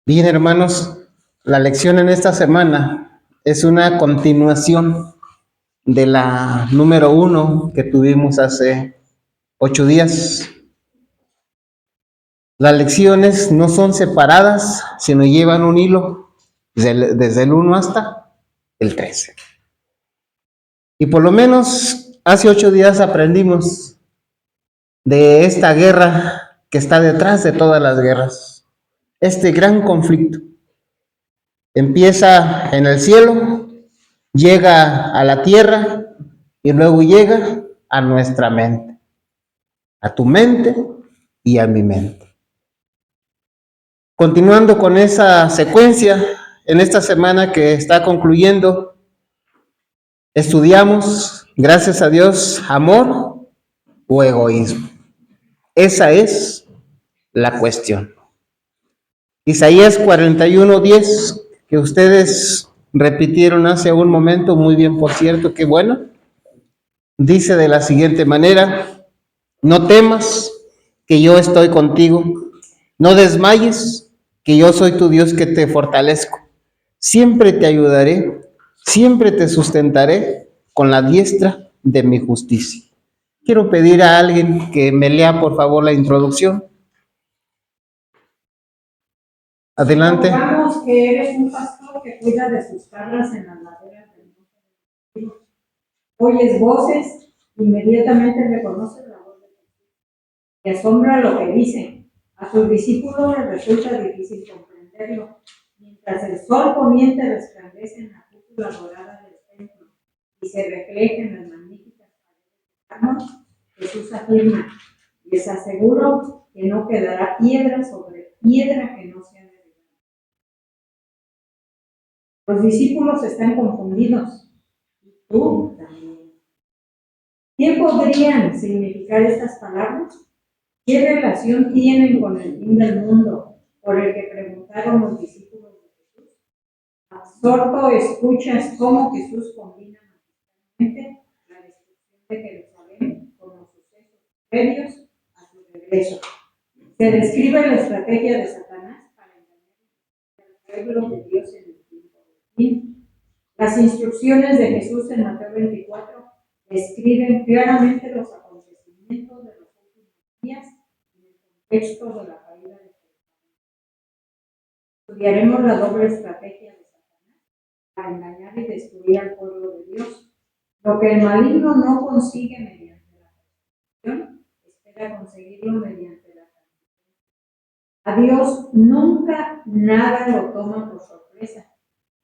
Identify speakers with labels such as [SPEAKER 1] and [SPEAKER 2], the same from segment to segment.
[SPEAKER 1] Bien, hermanos, la lección en esta semana es una continuación de la número 1 que tuvimos hace 8 días. Las lecciones no son separadas, sino llevan un hilo desde el 1 hasta el 13. Y por lo menos hace 8 días aprendimos de esta guerra que está detrás de todas las guerras, este gran conflicto. Empieza en el cielo, llega a la tierra y luego llega a nuestra mente, a tu mente y a mi mente. Continuando con esa secuencia, en esta semana que está concluyendo, estudiamos, gracias a Dios, amor o egoísmo. Esa es la cuestión. Isaías 41:10, que ustedes repitieron hace un momento, muy bien, por cierto, qué bueno. Dice de la siguiente manera: no temas, que yo estoy contigo. No desmayes, que yo soy tu Dios que te fortalezco. Siempre te ayudaré, siempre te sustentaré con la diestra de mi justicia. Quiero pedir a alguien que me lea, por favor, la introducción. Adelante.
[SPEAKER 2] Supongamos que eres un pastor que cuida de sus cabras en las laderas del monte. Oyes voces, inmediatamente reconoces la voz de Jesús. Te asombra lo que dice. A sus discípulos les resulta difícil comprenderlo. Mientras el sol poniente resplandece en la cúpula dorada del templo y se refleja en las magníficas paredes, Jesús afirma: les aseguro que no quedará piedra sobre piedra que no sea derribada. Los discípulos están confundidos. Y tú también. ¿Qué podrían significar estas palabras? ¿Qué relación tienen con el fin del mundo por el que preguntaron los discípulos de Jesús? Absorto escuchas cómo Jesús combina magistralmente la destrucción de Jerusalén con los sucesos previos a su regreso. Se describe la estrategia de Satanás para engañar al pueblo de Dios en el tiempo del fin. Las instrucciones de Jesús en Mateo 24 describen claramente los acontecimientos de los últimos días en el contexto de la caída de Jerusalén. Estudiaremos la doble estrategia de Satanás para engañar y destruir al pueblo de Dios. Lo que el maligno no consigue mediante la persecución, espera conseguirlo mediante la transmisión. A Dios nunca nada lo toma por sorpresa.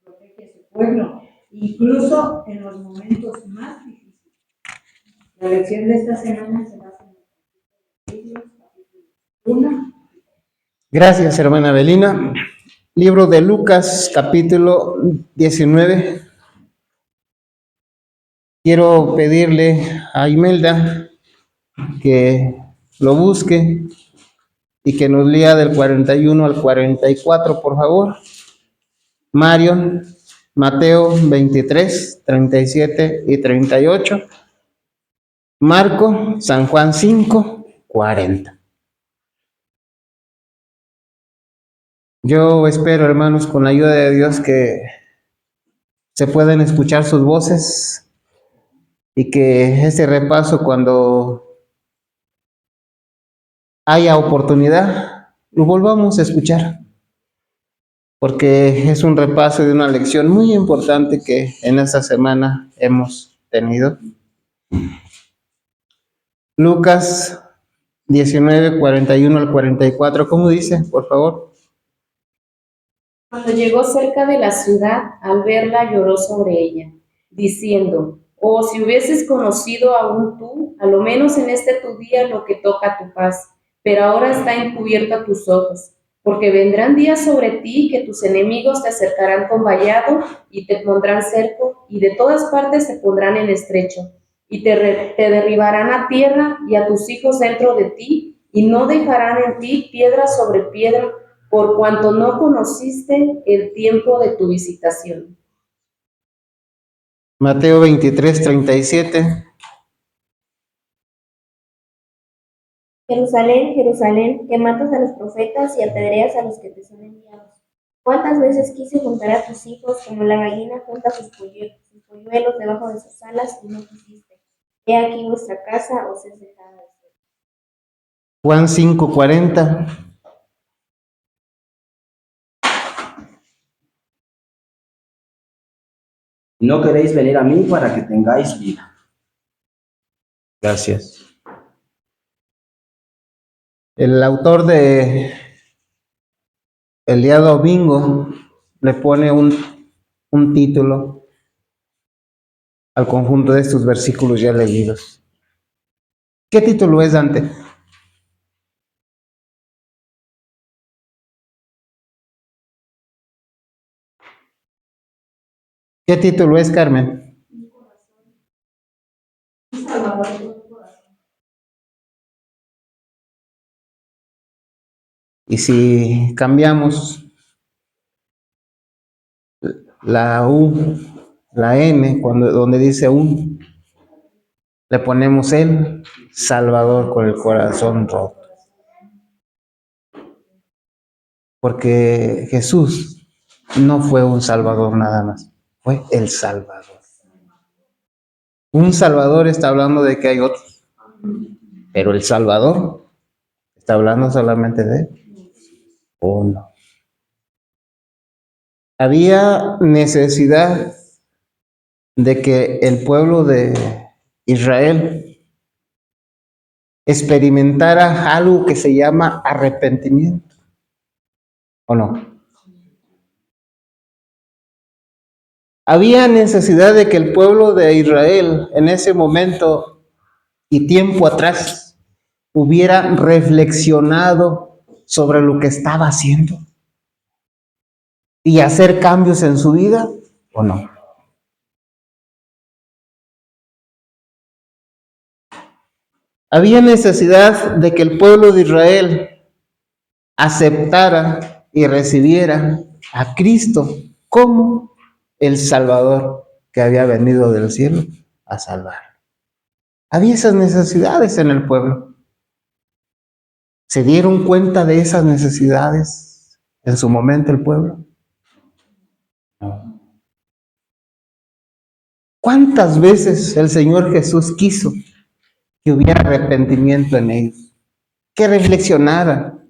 [SPEAKER 2] Protege a su pueblo, incluso en los momentos más difíciles. La lección de esta semana se basa en el capítulo 1.
[SPEAKER 1] Gracias, hermana Belina. Libro de Lucas, capítulo 19. Quiero pedirle a Imelda que lo busque y que nos lea del 41 al 44, por favor. Marion, Mateo 23, 37 y 38. Marco, San Juan 5, 40. Yo espero, hermanos, con la ayuda de Dios, que se puedan escuchar sus voces y que este repaso, cuando haya oportunidad, lo volvamos a escuchar, porque es un repaso de una lección muy importante que en esta semana hemos tenido. Lucas 19, 41 al 44, ¿cómo dice, por favor?
[SPEAKER 3] Cuando llegó cerca de la ciudad, al verla lloró sobre ella, diciendo: oh, si hubieses conocido aún tú, a lo menos en este tu día, lo que toca tu paz, pero ahora está encubierto a tus ojos, porque vendrán días sobre ti que tus enemigos te acercarán con vallado y te pondrán cerco, y de todas partes te pondrán en estrecho, y te derribarán a tierra y a tus hijos dentro de ti, y no dejarán en ti piedra sobre piedra, por cuanto no conociste el tiempo de tu visitación.
[SPEAKER 1] Mateo 23, 37.
[SPEAKER 4] Jerusalén, Jerusalén, que matas a los profetas y apedreas a los que te son enviados. ¿Cuántas veces quise juntar a tus hijos como la gallina junta sus polluelos debajo de sus alas y no quisiste? He aquí vuestra casa os es dejada desierta.
[SPEAKER 1] Juan 5:40.
[SPEAKER 5] No queréis venir a mí para que tengáis vida.
[SPEAKER 1] Gracias. El autor de el día domingo le pone un título al conjunto de estos versículos ya leídos. ¿Qué título es, Dante? ¿Qué título es, Carmen? Y si cambiamos la U, la N, donde dice un, le ponemos el Salvador con el corazón roto. Porque Jesús no fue un Salvador nada más, fue el Salvador. Un Salvador está hablando de que hay otros, pero el Salvador está hablando solamente de uno. Había necesidad de que el pueblo de Israel experimentara algo que se llama arrepentimiento, ¿o no? Había necesidad de que el pueblo de Israel en ese momento y tiempo atrás hubiera reflexionado sobre lo que estaba haciendo y hacer cambios en su vida, ¿o no? Había necesidad de que el pueblo de Israel aceptara y recibiera a Cristo como el Salvador que había venido del cielo a salvar. Había esas necesidades en el pueblo. ¿Se dieron cuenta de esas necesidades en su momento el pueblo? No. ¿Cuántas veces el Señor Jesús quiso que hubiera arrepentimiento en ellos? Que reflexionaran,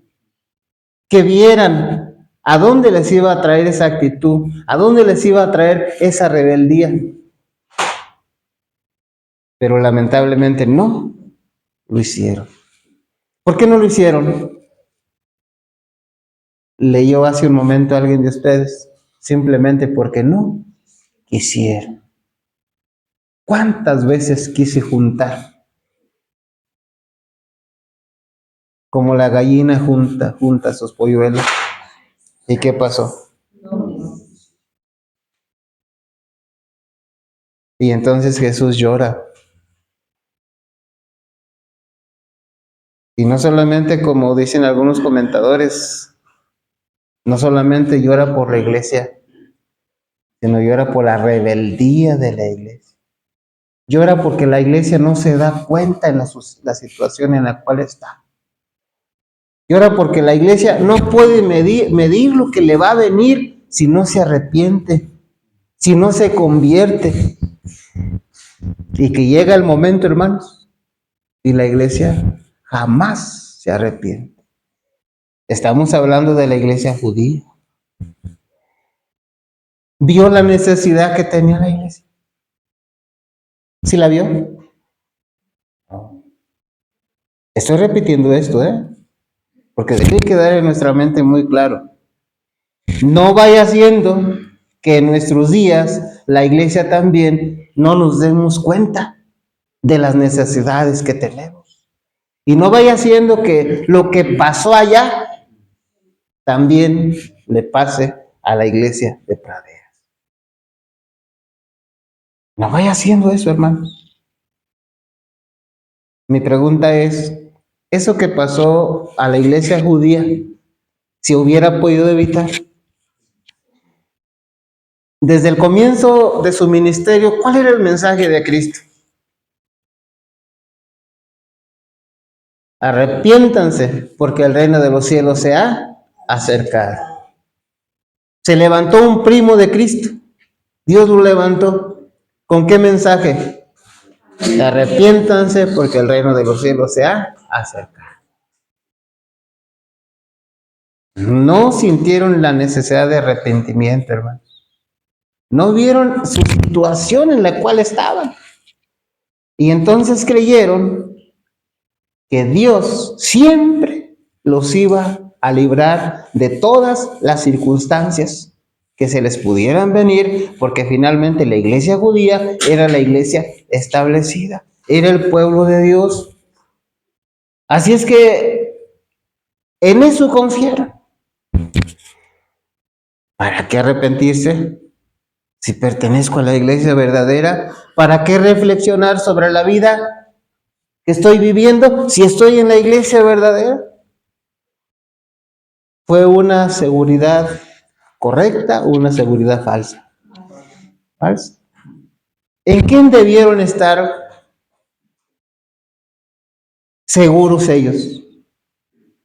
[SPEAKER 1] que vieran a dónde les iba a traer esa actitud, a dónde les iba a traer esa rebeldía. Pero lamentablemente no lo hicieron. ¿Por qué no lo hicieron? Leyó hace un momento alguien de ustedes, simplemente porque no quisieron. ¿Cuántas veces quise juntar? Como la gallina junta sus polluelos. ¿Y qué pasó? Y entonces Jesús llora. Y no solamente, como dicen algunos comentadores, no solamente llora por la iglesia, sino llora por la rebeldía de la iglesia. Llora porque la iglesia no se da cuenta en la situación en la cual está. Llora porque la iglesia no puede medir lo que le va a venir si no se arrepiente, si no se convierte. Y que llega el momento, hermanos, y la iglesia jamás se arrepiente. Estamos hablando de la iglesia judía. ¿Vio la necesidad que tenía la iglesia? ¿Sí la vio? No. Estoy repitiendo esto, porque debe quedar en nuestra mente muy claro. No vaya siendo que en nuestros días la iglesia también no nos demos cuenta de las necesidades que tenemos. Y no vaya siendo que lo que pasó allá también le pase a la iglesia de Praderas. No vaya haciendo eso, hermanos. Mi pregunta es, ¿eso que pasó a la iglesia judía se hubiera podido evitar? Desde el comienzo de su ministerio, ¿cuál era el mensaje de Cristo? Arrepiéntanse, porque el reino de los cielos se ha acercado. Se levantó un primo de Cristo. Dios lo levantó. ¿Con qué mensaje? Arrepiéntanse porque el reino de los cielos se ha acercado. No sintieron la necesidad de arrepentimiento, hermanos. No vieron su situación en la cual estaban. Y entonces creyeron que Dios siempre los iba a librar de todas las circunstancias que se les pudieran venir, porque finalmente la iglesia judía era la iglesia establecida, era el pueblo de Dios. Así es que en eso confiaron. ¿Para qué arrepentirse? Si pertenezco a la iglesia verdadera, ¿para qué reflexionar sobre la vida que estoy viviendo si estoy en la iglesia verdadera? ¿Fue una seguridad correcta o una seguridad falsa? Falsa. ¿En quién debieron estar seguros ellos?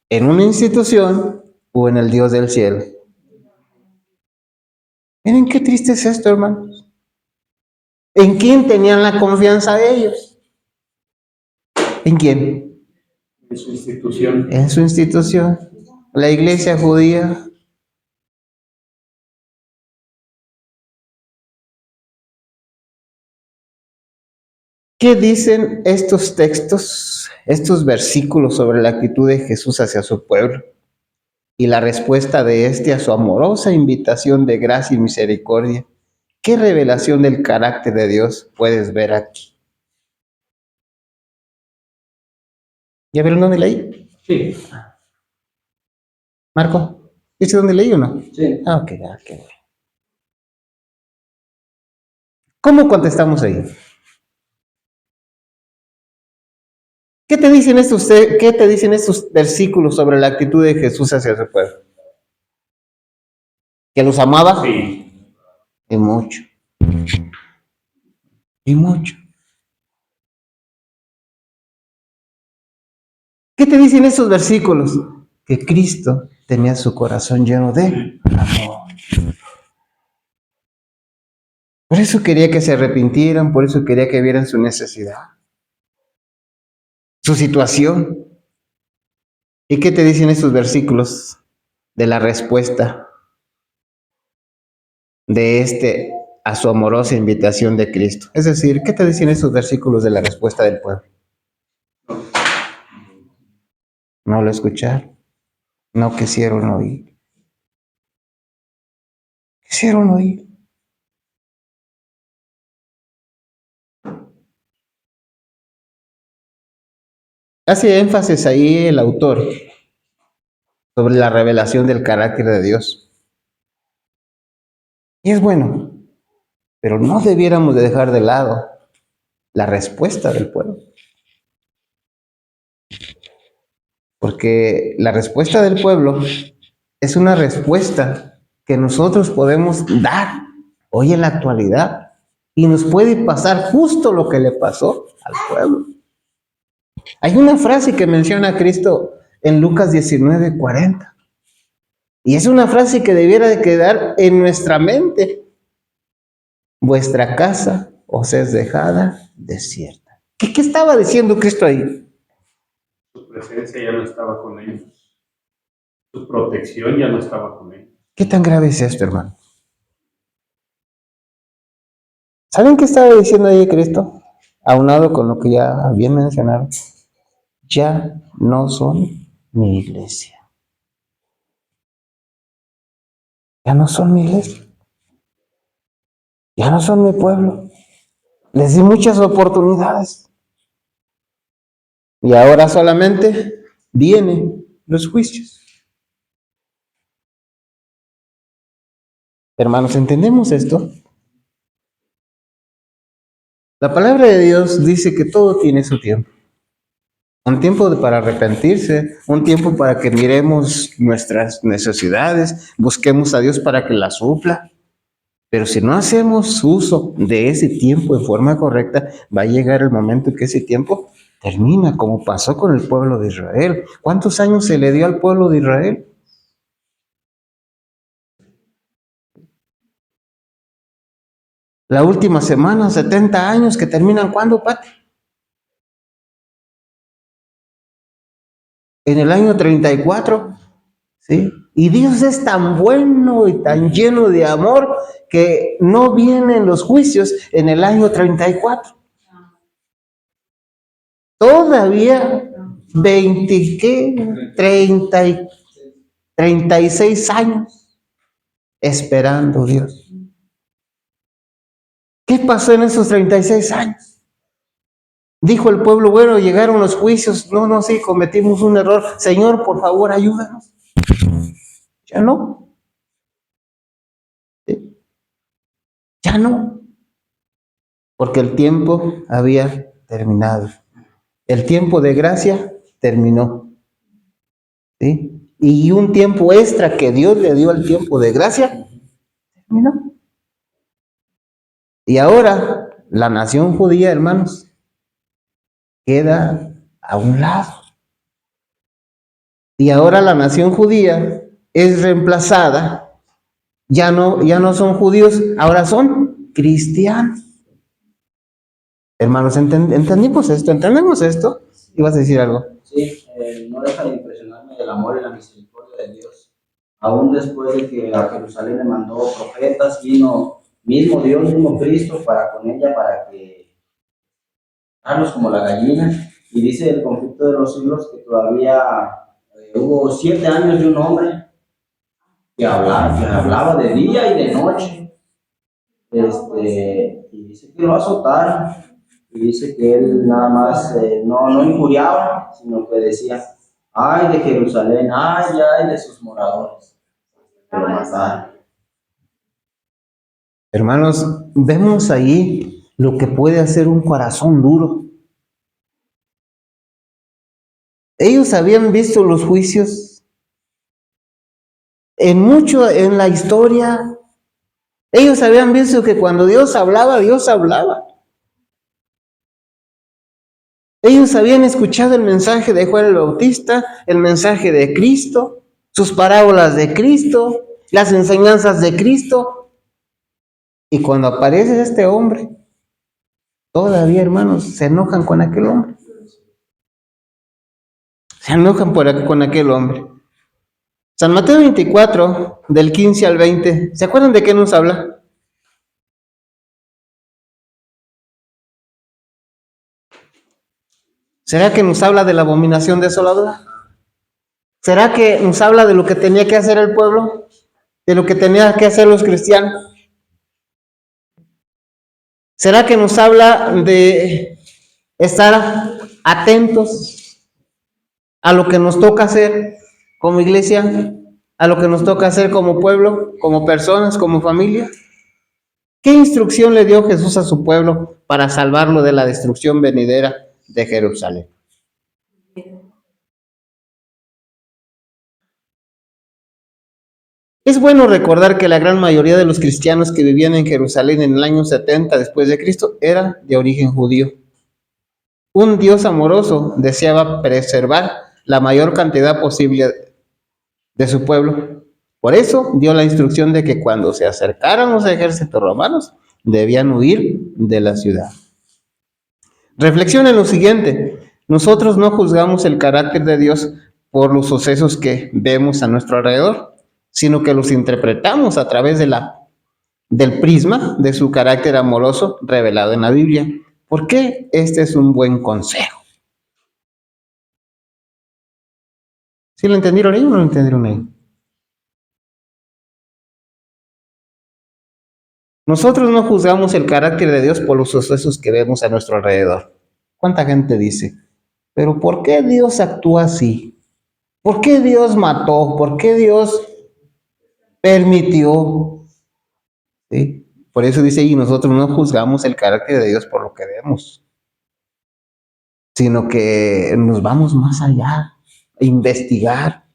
[SPEAKER 1] ¿En una institución o en el Dios del cielo? Miren qué triste es esto, hermanos. ¿En quién tenían la confianza de ellos? ¿En quién?
[SPEAKER 5] En su institución.
[SPEAKER 1] En su institución. La iglesia judía. ¿Qué dicen estos textos, estos versículos sobre la actitud de Jesús hacia su pueblo? Y la respuesta de éste a su amorosa invitación de gracia y misericordia. ¿Qué revelación del carácter de Dios puedes ver aquí? ¿Ya vieron dónde leí?
[SPEAKER 5] Sí.
[SPEAKER 1] Marco, ¿viste dónde leí o no?
[SPEAKER 5] Sí.
[SPEAKER 1] Ah, ok, ok. ¿Cómo contestamos ahí? ¿Qué te dicen estos versículos sobre la actitud de Jesús hacia su pueblo? ¿Que los amaba?
[SPEAKER 5] Sí.
[SPEAKER 1] Y mucho. Y mucho. ¿Qué te dicen estos versículos? Que Cristo tenía su corazón lleno de amor. Por eso quería que se arrepintieran, por eso quería que vieran su necesidad, su situación. ¿Y qué te dicen estos versículos de la respuesta de a su amorosa invitación de Cristo? Es decir, ¿qué te dicen estos versículos de la respuesta del pueblo? No lo escucharon, no quisieron oír. Quisieron oír. Hace énfasis ahí el autor sobre la revelación del carácter de Dios. Y es bueno, pero no debiéramos de dejar de lado la respuesta del pueblo. Porque la respuesta del pueblo es una respuesta que nosotros podemos dar hoy en la actualidad. Y nos puede pasar justo lo que le pasó al pueblo. Hay una frase que menciona a Cristo en Lucas 19:40. Y es una frase que debiera de quedar en nuestra mente. Vuestra casa os es dejada desierta. ¿Qué estaba diciendo Cristo ahí?
[SPEAKER 6] Su presencia ya no estaba con ellos. Su protección ya no estaba con ellos.
[SPEAKER 1] ¿Qué tan grave es esto, hermano? ¿Saben qué estaba diciendo ahí Cristo? Aunado con lo que ya bien mencionaron. Ya no son mi iglesia. Ya no son mi iglesia. Ya no son mi pueblo. Les di muchas oportunidades. Y ahora solamente vienen los juicios. Hermanos, ¿entendemos esto? La palabra de Dios dice que todo tiene su tiempo. Un tiempo para arrepentirse, un tiempo para que miremos nuestras necesidades, busquemos a Dios para que las supla. Pero si no hacemos uso de ese tiempo de forma correcta, va a llegar el momento en que ese tiempo termina, como pasó con el pueblo de Israel. ¿Cuántos años se le dio al pueblo de Israel? La última semana, 70 años que terminan ¿cuándo, Pati? En el año 34, ¿sí? Y Dios es tan bueno y tan lleno de amor que no vienen los juicios en el año 34. Todavía 20, ¿qué? 36 años esperando Dios. ¿Qué pasó en esos 36 años? Dijo el pueblo, bueno, llegaron los juicios, no, sí, cometimos un error. Señor, por favor, ayúdanos. Ya no. ¿Sí? Ya no. Porque el tiempo había terminado. El tiempo de gracia terminó. ¿Sí? Y un tiempo extra que Dios le dio al tiempo de gracia terminó. Y ahora la nación judía, hermanos, queda a un lado. Y ahora la nación judía es reemplazada. Ya no son judíos, ahora son cristianos. Hermanos, ¿entendimos esto? ¿Entendemos esto? ¿Ibas a decir algo?
[SPEAKER 5] Sí, no deja de impresionarme el amor y la misericordia de Dios. Aún después de que a Jerusalén le mandó profetas, vino mismo Dios, mismo Cristo, con ella, para que darnos como la gallina. Y dice el conflicto de los siglos que todavía hubo 7 años de un hombre que hablaba de día y de noche. Y dice que lo azotaron. Y dice que él nada más no injuriaba, sino que decía, ay de Jerusalén, ay de sus moradores. Que lo mataron.
[SPEAKER 1] Hermanos, vemos ahí lo que puede hacer un corazón duro. Ellos habían visto los juicios en la historia. Ellos habían visto que cuando Dios hablaba, Dios hablaba. Ellos habían escuchado el mensaje de Juan el Bautista, el mensaje de Cristo, sus parábolas de Cristo, las enseñanzas de Cristo. Y cuando aparece este hombre, todavía, hermanos, se enojan con aquel hombre. Se enojan con aquel hombre. San Mateo 24, del 15 al 20, ¿se acuerdan de qué nos habla? ¿Será que nos habla de la abominación desoladora? ¿Será que nos habla de lo que tenía que hacer el pueblo? ¿De lo que tenían que hacer los cristianos? ¿Será que nos habla de estar atentos a lo que nos toca hacer como iglesia, a lo que nos toca hacer como pueblo, como personas, como familia? ¿Qué instrucción le dio Jesús a su pueblo para salvarlo de la destrucción venidera de Jerusalén? Es bueno recordar que la gran mayoría de los cristianos que vivían en Jerusalén en el año 70 después de Cristo eran de origen judío. Un Dios amoroso deseaba preservar la mayor cantidad posible de su pueblo. Por eso dio la instrucción de que cuando se acercaran los ejércitos romanos, debían huir de la ciudad. Reflexiona en lo siguiente: nosotros no juzgamos el carácter de Dios por los sucesos que vemos a nuestro alrededor, sino que los interpretamos a través del prisma de su carácter amoroso revelado en la Biblia. ¿Por qué? Este es un buen consejo. ¿Sí lo entendieron ahí o no lo entendieron ahí? Nosotros no juzgamos el carácter de Dios por los sucesos que vemos a nuestro alrededor. ¿Cuánta gente dice, pero por qué Dios actúa así? ¿Por qué Dios mató? ¿Por qué Dios permitió? ¿Sí? Por eso dice, y nosotros no juzgamos el carácter de Dios por lo que vemos, sino que nos vamos más allá a investigar,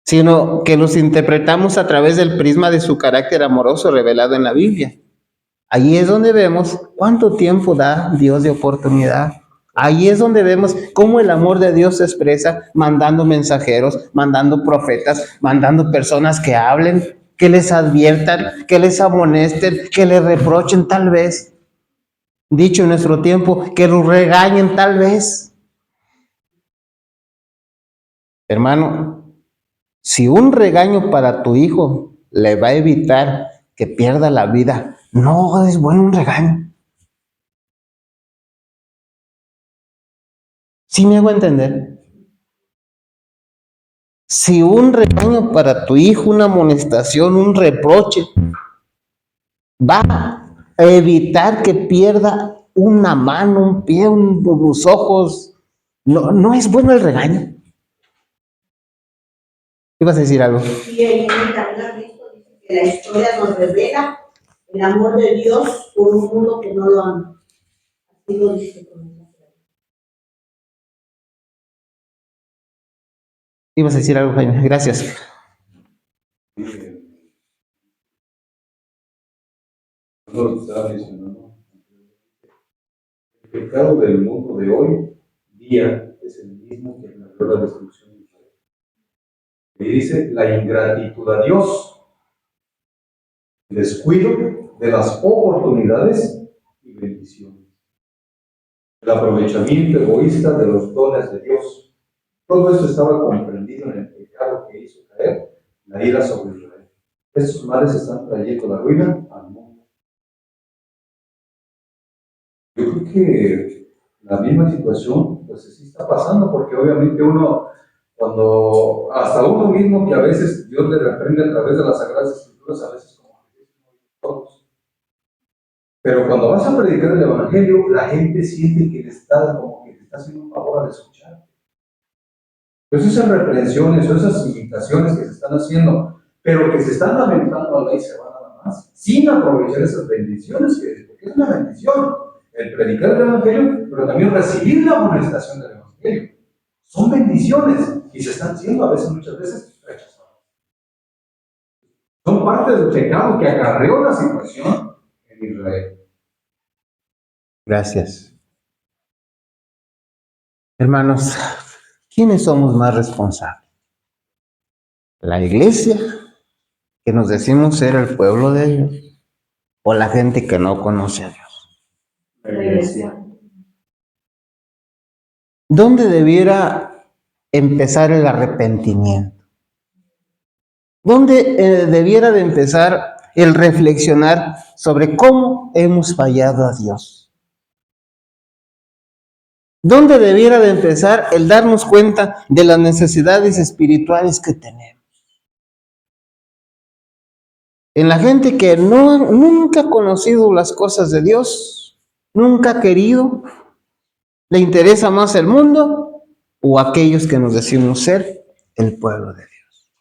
[SPEAKER 1] sino que los interpretamos a través del prisma de su carácter amoroso revelado en la Biblia. Allí es donde vemos cuánto tiempo da Dios de oportunidad. Ahí es donde vemos cómo el amor de Dios se expresa mandando mensajeros, mandando profetas, mandando personas que hablen que les adviertan, que les amonesten, que les reprochen tal vez. Dicho en nuestro tiempo, que los regañen tal vez. Hermano, si un regaño para tu hijo le va a evitar que pierda la vida, no es bueno un regaño. ¿Sí me hago entender? Si un regaño para tu hijo, una amonestación, un reproche, va a evitar que pierda una mano, un pie, unos ojos, no es bueno el regaño. ¿Ibas a decir algo?
[SPEAKER 7] Sí, ahí en el camino a Cristo dice que la historia nos revela el amor de Dios por un mundo que no lo ama. Así lo dice con esa frase.
[SPEAKER 1] Ibas a decir algo, Jaime. Gracias.
[SPEAKER 8] No, estaba mencionando. El pecado del mundo de hoy día es el mismo que generó la destrucción de Israel. Y dice la ingratitud a Dios, el descuido de las oportunidades y bendiciones, el aprovechamiento egoísta de los dones de Dios. Todo esto estaba comprendido en el pecado que hizo caer la ira sobre Israel. Estos males están trayendo la ruina al mundo. Yo creo que la misma situación, pues sí está pasando, porque obviamente uno, cuando, hasta uno mismo que a veces Dios le reprende a través de las Sagradas Escrituras, a veces como todos. Pero cuando vas a predicar el Evangelio, la gente siente que le está, como que te está haciendo un favor al escuchar. Entonces esas reprensiones o esas invitaciones que se están haciendo, pero que se están lamentando a la y se van nada más, sin aprovechar esas bendiciones, porque es una bendición el predicar el Evangelio, pero también recibir la amonestación del Evangelio. Son bendiciones y se están siendo a veces, muchas veces, rechazadas. Son parte del pecado que acarreó la situación en Israel.
[SPEAKER 1] Gracias. Hermanos, ¿quiénes somos más responsables? ¿La iglesia, que nos decimos ser el pueblo de Dios, o la gente que no conoce a Dios?
[SPEAKER 6] La iglesia.
[SPEAKER 1] ¿Dónde debiera empezar el arrepentimiento? ¿Dónde debiera de empezar el reflexionar sobre cómo hemos fallado a Dios? ¿Dónde debiera de empezar el darnos cuenta de las necesidades espirituales que tenemos? En la gente que nunca ha conocido las cosas de Dios, nunca ha querido, le interesa más el mundo, o aquellos que nos decimos ser el pueblo de Dios.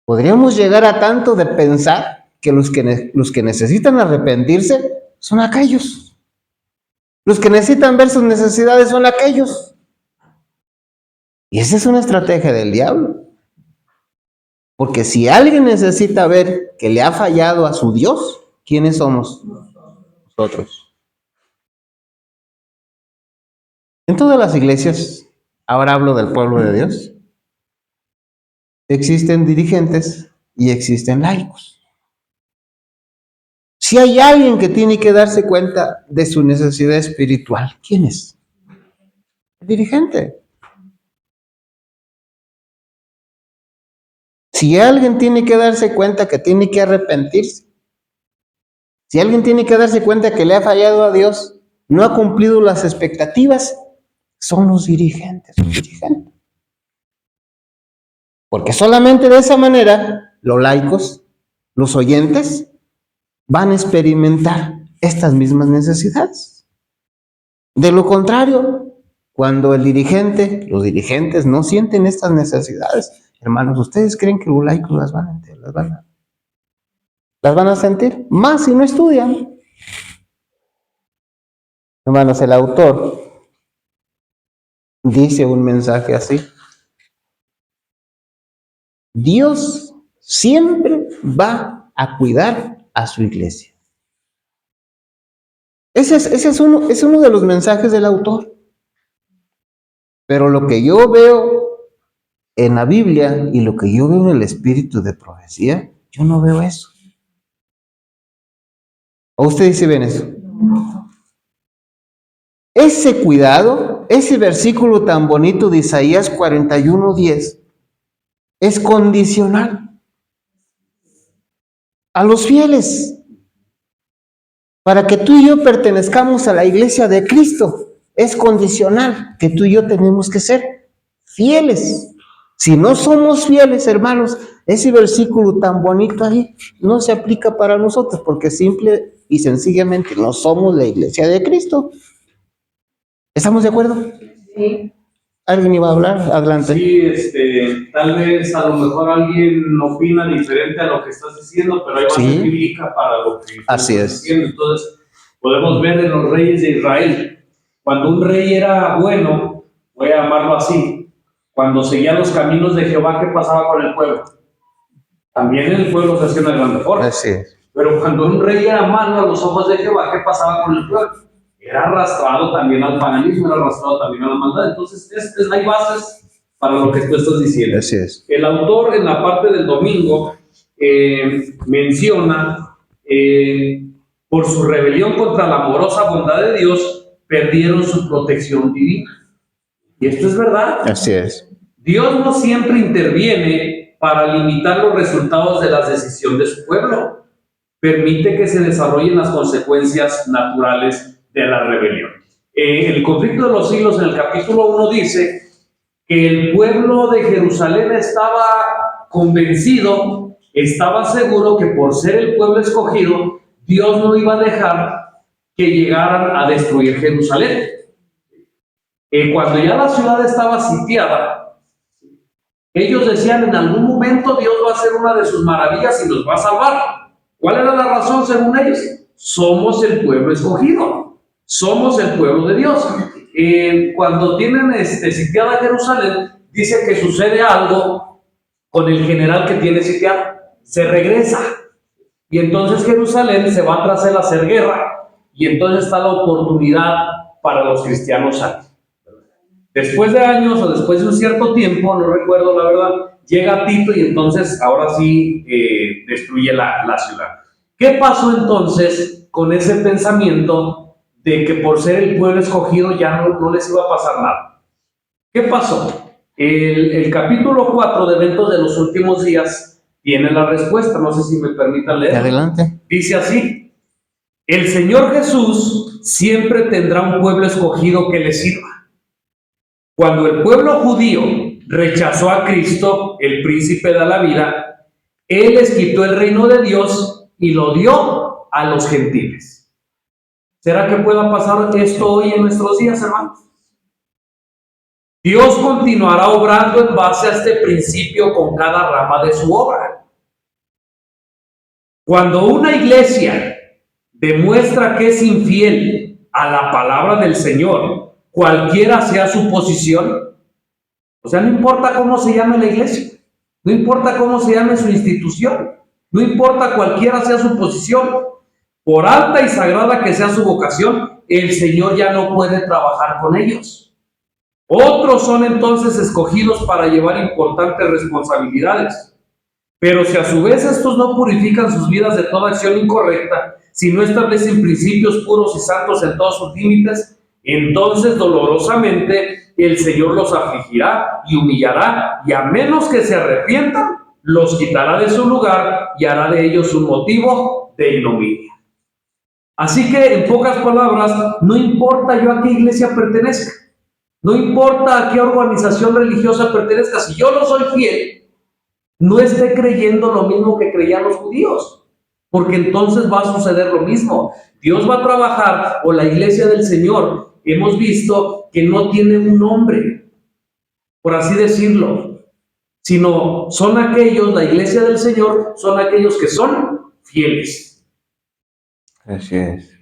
[SPEAKER 1] Podríamos llegar a tanto de pensar que los que necesitan arrepentirse son aquellos. Los que necesitan ver sus necesidades son aquellos. Y esa es una estrategia del diablo. Porque si alguien necesita ver que le ha fallado a su Dios, ¿quiénes somos? Nosotros. En todas las iglesias, ahora hablo del pueblo de Dios, existen dirigentes y existen laicos. Si hay alguien que tiene que darse cuenta de su necesidad espiritual, ¿quién es? El dirigente. Si alguien tiene que darse cuenta que tiene que arrepentirse, si alguien tiene que darse cuenta que le ha fallado a Dios, no ha cumplido las expectativas, son los dirigentes, Porque solamente de esa manera los laicos, los oyentes, van a experimentar estas mismas necesidades. De lo contrario, cuando los dirigentes no sienten estas necesidades, hermanos, ¿ustedes creen que los laicos las van a sentir? Más si no estudian. Hermanos, el autor dice un mensaje así: Dios siempre va a cuidar a su iglesia. Ese es uno de los mensajes del autor. Pero lo que yo veo en la Biblia y lo que yo veo en el espíritu de profecía, yo no veo eso. ¿O ustedes sí ven eso? Ese cuidado, ese versículo tan bonito de Isaías 41:10, es condicional a los fieles. Para que tú y yo pertenezcamos a la iglesia de Cristo, es condicional que tú y yo tenemos que ser fieles. Si no somos fieles, hermanos, ese versículo tan bonito ahí no se aplica para nosotros, porque simple y sencillamente no somos la iglesia de Cristo. ¿Estamos de acuerdo?
[SPEAKER 3] Sí.
[SPEAKER 1] ¿Alguien iba a hablar? Adelante.
[SPEAKER 9] Sí, tal vez a lo mejor alguien opina diferente a lo que estás diciendo, pero hay base
[SPEAKER 1] Sí.
[SPEAKER 9] bíblica para lo que
[SPEAKER 1] Así
[SPEAKER 9] estás
[SPEAKER 1] es.
[SPEAKER 9] diciendo. Entonces, podemos ver en los reyes de Israel, cuando un rey era bueno, voy a llamarlo así, cuando seguía los caminos de Jehová, ¿qué pasaba con el pueblo? También el pueblo se hacía una gran reforma.
[SPEAKER 1] Así es.
[SPEAKER 9] Pero cuando un rey era malo a los ojos de Jehová, ¿qué pasaba con el pueblo? Era arrastrado también al paganismo, era arrastrado también a la maldad. Entonces, hay bases para lo que tú estás diciendo.
[SPEAKER 1] Así es.
[SPEAKER 9] El autor en la parte del domingo menciona, por su rebelión contra la amorosa bondad de Dios, perdieron su protección divina. Y esto es verdad.
[SPEAKER 1] Así es.
[SPEAKER 9] Dios no siempre interviene para limitar los resultados de las decisiones de su pueblo. Permite que se desarrollen las consecuencias naturales de la rebelión. El conflicto de los siglos en el capítulo 1 dice que el pueblo de Jerusalén estaba convencido, estaba seguro que por ser el pueblo escogido, Dios no iba a dejar que llegaran a destruir Jerusalén. Cuando ya la ciudad estaba sitiada, ellos decían, en algún momento Dios va a hacer una de sus maravillas y nos va a salvar. ¿Cuál era la razón según ellos? Somos el pueblo escogido, somos el pueblo de Dios. Cuando tienen sitiada Jerusalén, dice que sucede algo con el general que tiene sitiado, se regresa, y entonces Jerusalén se va tras él a hacer guerra, y entonces está la oportunidad para los cristianos aquí. Después de años o después de un cierto tiempo, no recuerdo la verdad, llega Tito y entonces ahora sí destruye la ciudad. ¿Qué pasó entonces con ese pensamiento de que por ser el pueblo escogido ya no les iba a pasar nada? ¿Qué pasó? El capítulo 4 de Eventos de los Últimos Días tiene la respuesta, no sé si me permitan leer.
[SPEAKER 1] Adelante.
[SPEAKER 9] Dice así: el Señor Jesús siempre tendrá un pueblo escogido que le sirva. Cuando el pueblo judío rechazó a Cristo, el príncipe de la vida, Él les quitó el reino de Dios y lo dio a los gentiles. ¿Será que pueda pasar esto hoy en nuestros días, hermanos? Dios continuará obrando en base a este principio con cada rama de su obra. Cuando una iglesia demuestra que es infiel a la palabra del Señor, cualquiera sea su posición, o sea, no importa cómo se llame la iglesia, no importa cómo se llame su institución, no importa cualquiera sea su posición, por alta y sagrada que sea su vocación, el Señor ya no puede trabajar con ellos. Otros son entonces escogidos para llevar importantes responsabilidades. Pero si a su vez estos no purifican sus vidas de toda acción incorrecta, si no establecen principios puros y santos en todos sus límites, entonces dolorosamente el Señor los afligirá y humillará, y a menos que se arrepientan, los quitará de su lugar y hará de ellos un motivo de ignominia. Así que, en pocas palabras, no importa yo a qué iglesia pertenezca, no importa a qué organización religiosa pertenezca, si yo no soy fiel, no esté creyendo lo mismo que creían los judíos, porque entonces va a suceder lo mismo. Dios va a trabajar, o la iglesia del Señor, hemos visto que no tiene un nombre, por así decirlo, sino son aquellos, la iglesia del Señor, son aquellos que son fieles.
[SPEAKER 1] Así es.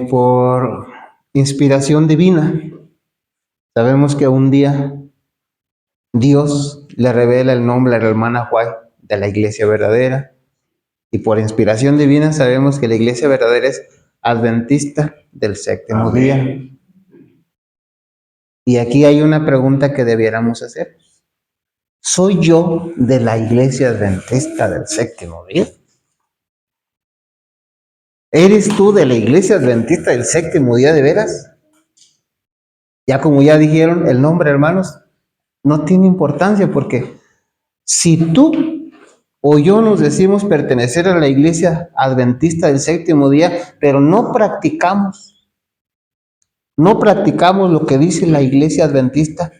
[SPEAKER 1] Por inspiración divina, sabemos que un día Dios le revela el nombre a la hermana White de la iglesia verdadera, y por inspiración divina sabemos que la iglesia verdadera es adventista del séptimo día. Y aquí hay una pregunta que debiéramos hacer. ¿Soy yo de la iglesia adventista del séptimo día? ¿Eres tú de la iglesia adventista del séptimo día de veras? Ya como ya dijeron, el nombre, hermanos, no tiene importancia, porque si tú o yo nos decimos pertenecer a la iglesia adventista del séptimo día, pero no practicamos lo que dice la iglesia adventista,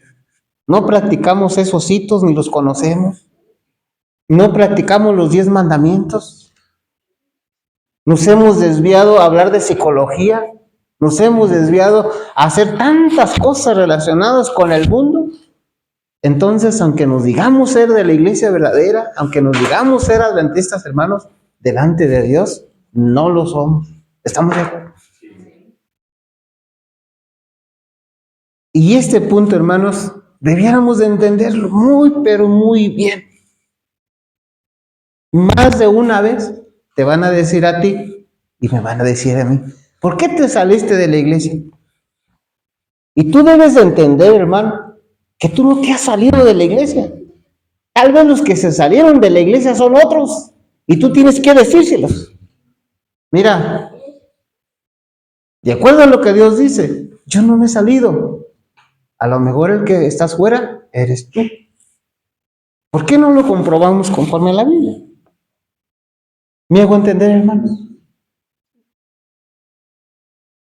[SPEAKER 1] no practicamos esos hitos ni los conocemos, no practicamos los 10 mandamientos, nos hemos desviado a hablar de psicología, nos hemos desviado a hacer tantas cosas relacionadas con el mundo. Entonces, aunque nos digamos ser de la iglesia verdadera, aunque nos digamos ser adventistas, hermanos, delante de Dios, no lo somos. ¿Estamos de acuerdo? Y este punto, hermanos, debiéramos de entenderlo muy, pero muy bien. Más de una vez te van a decir a ti y me van a decir a mí, ¿por qué te saliste de la iglesia? Y tú debes de entender, hermano, que tú no te has salido de la iglesia. Tal vez los que se salieron de la iglesia son otros y tú tienes que decírselos. Mira, de acuerdo a lo que Dios dice, yo no me he salido. A lo mejor el que estás fuera eres tú. ¿Por qué no lo comprobamos conforme a la Biblia? ¿Me hago entender, hermano?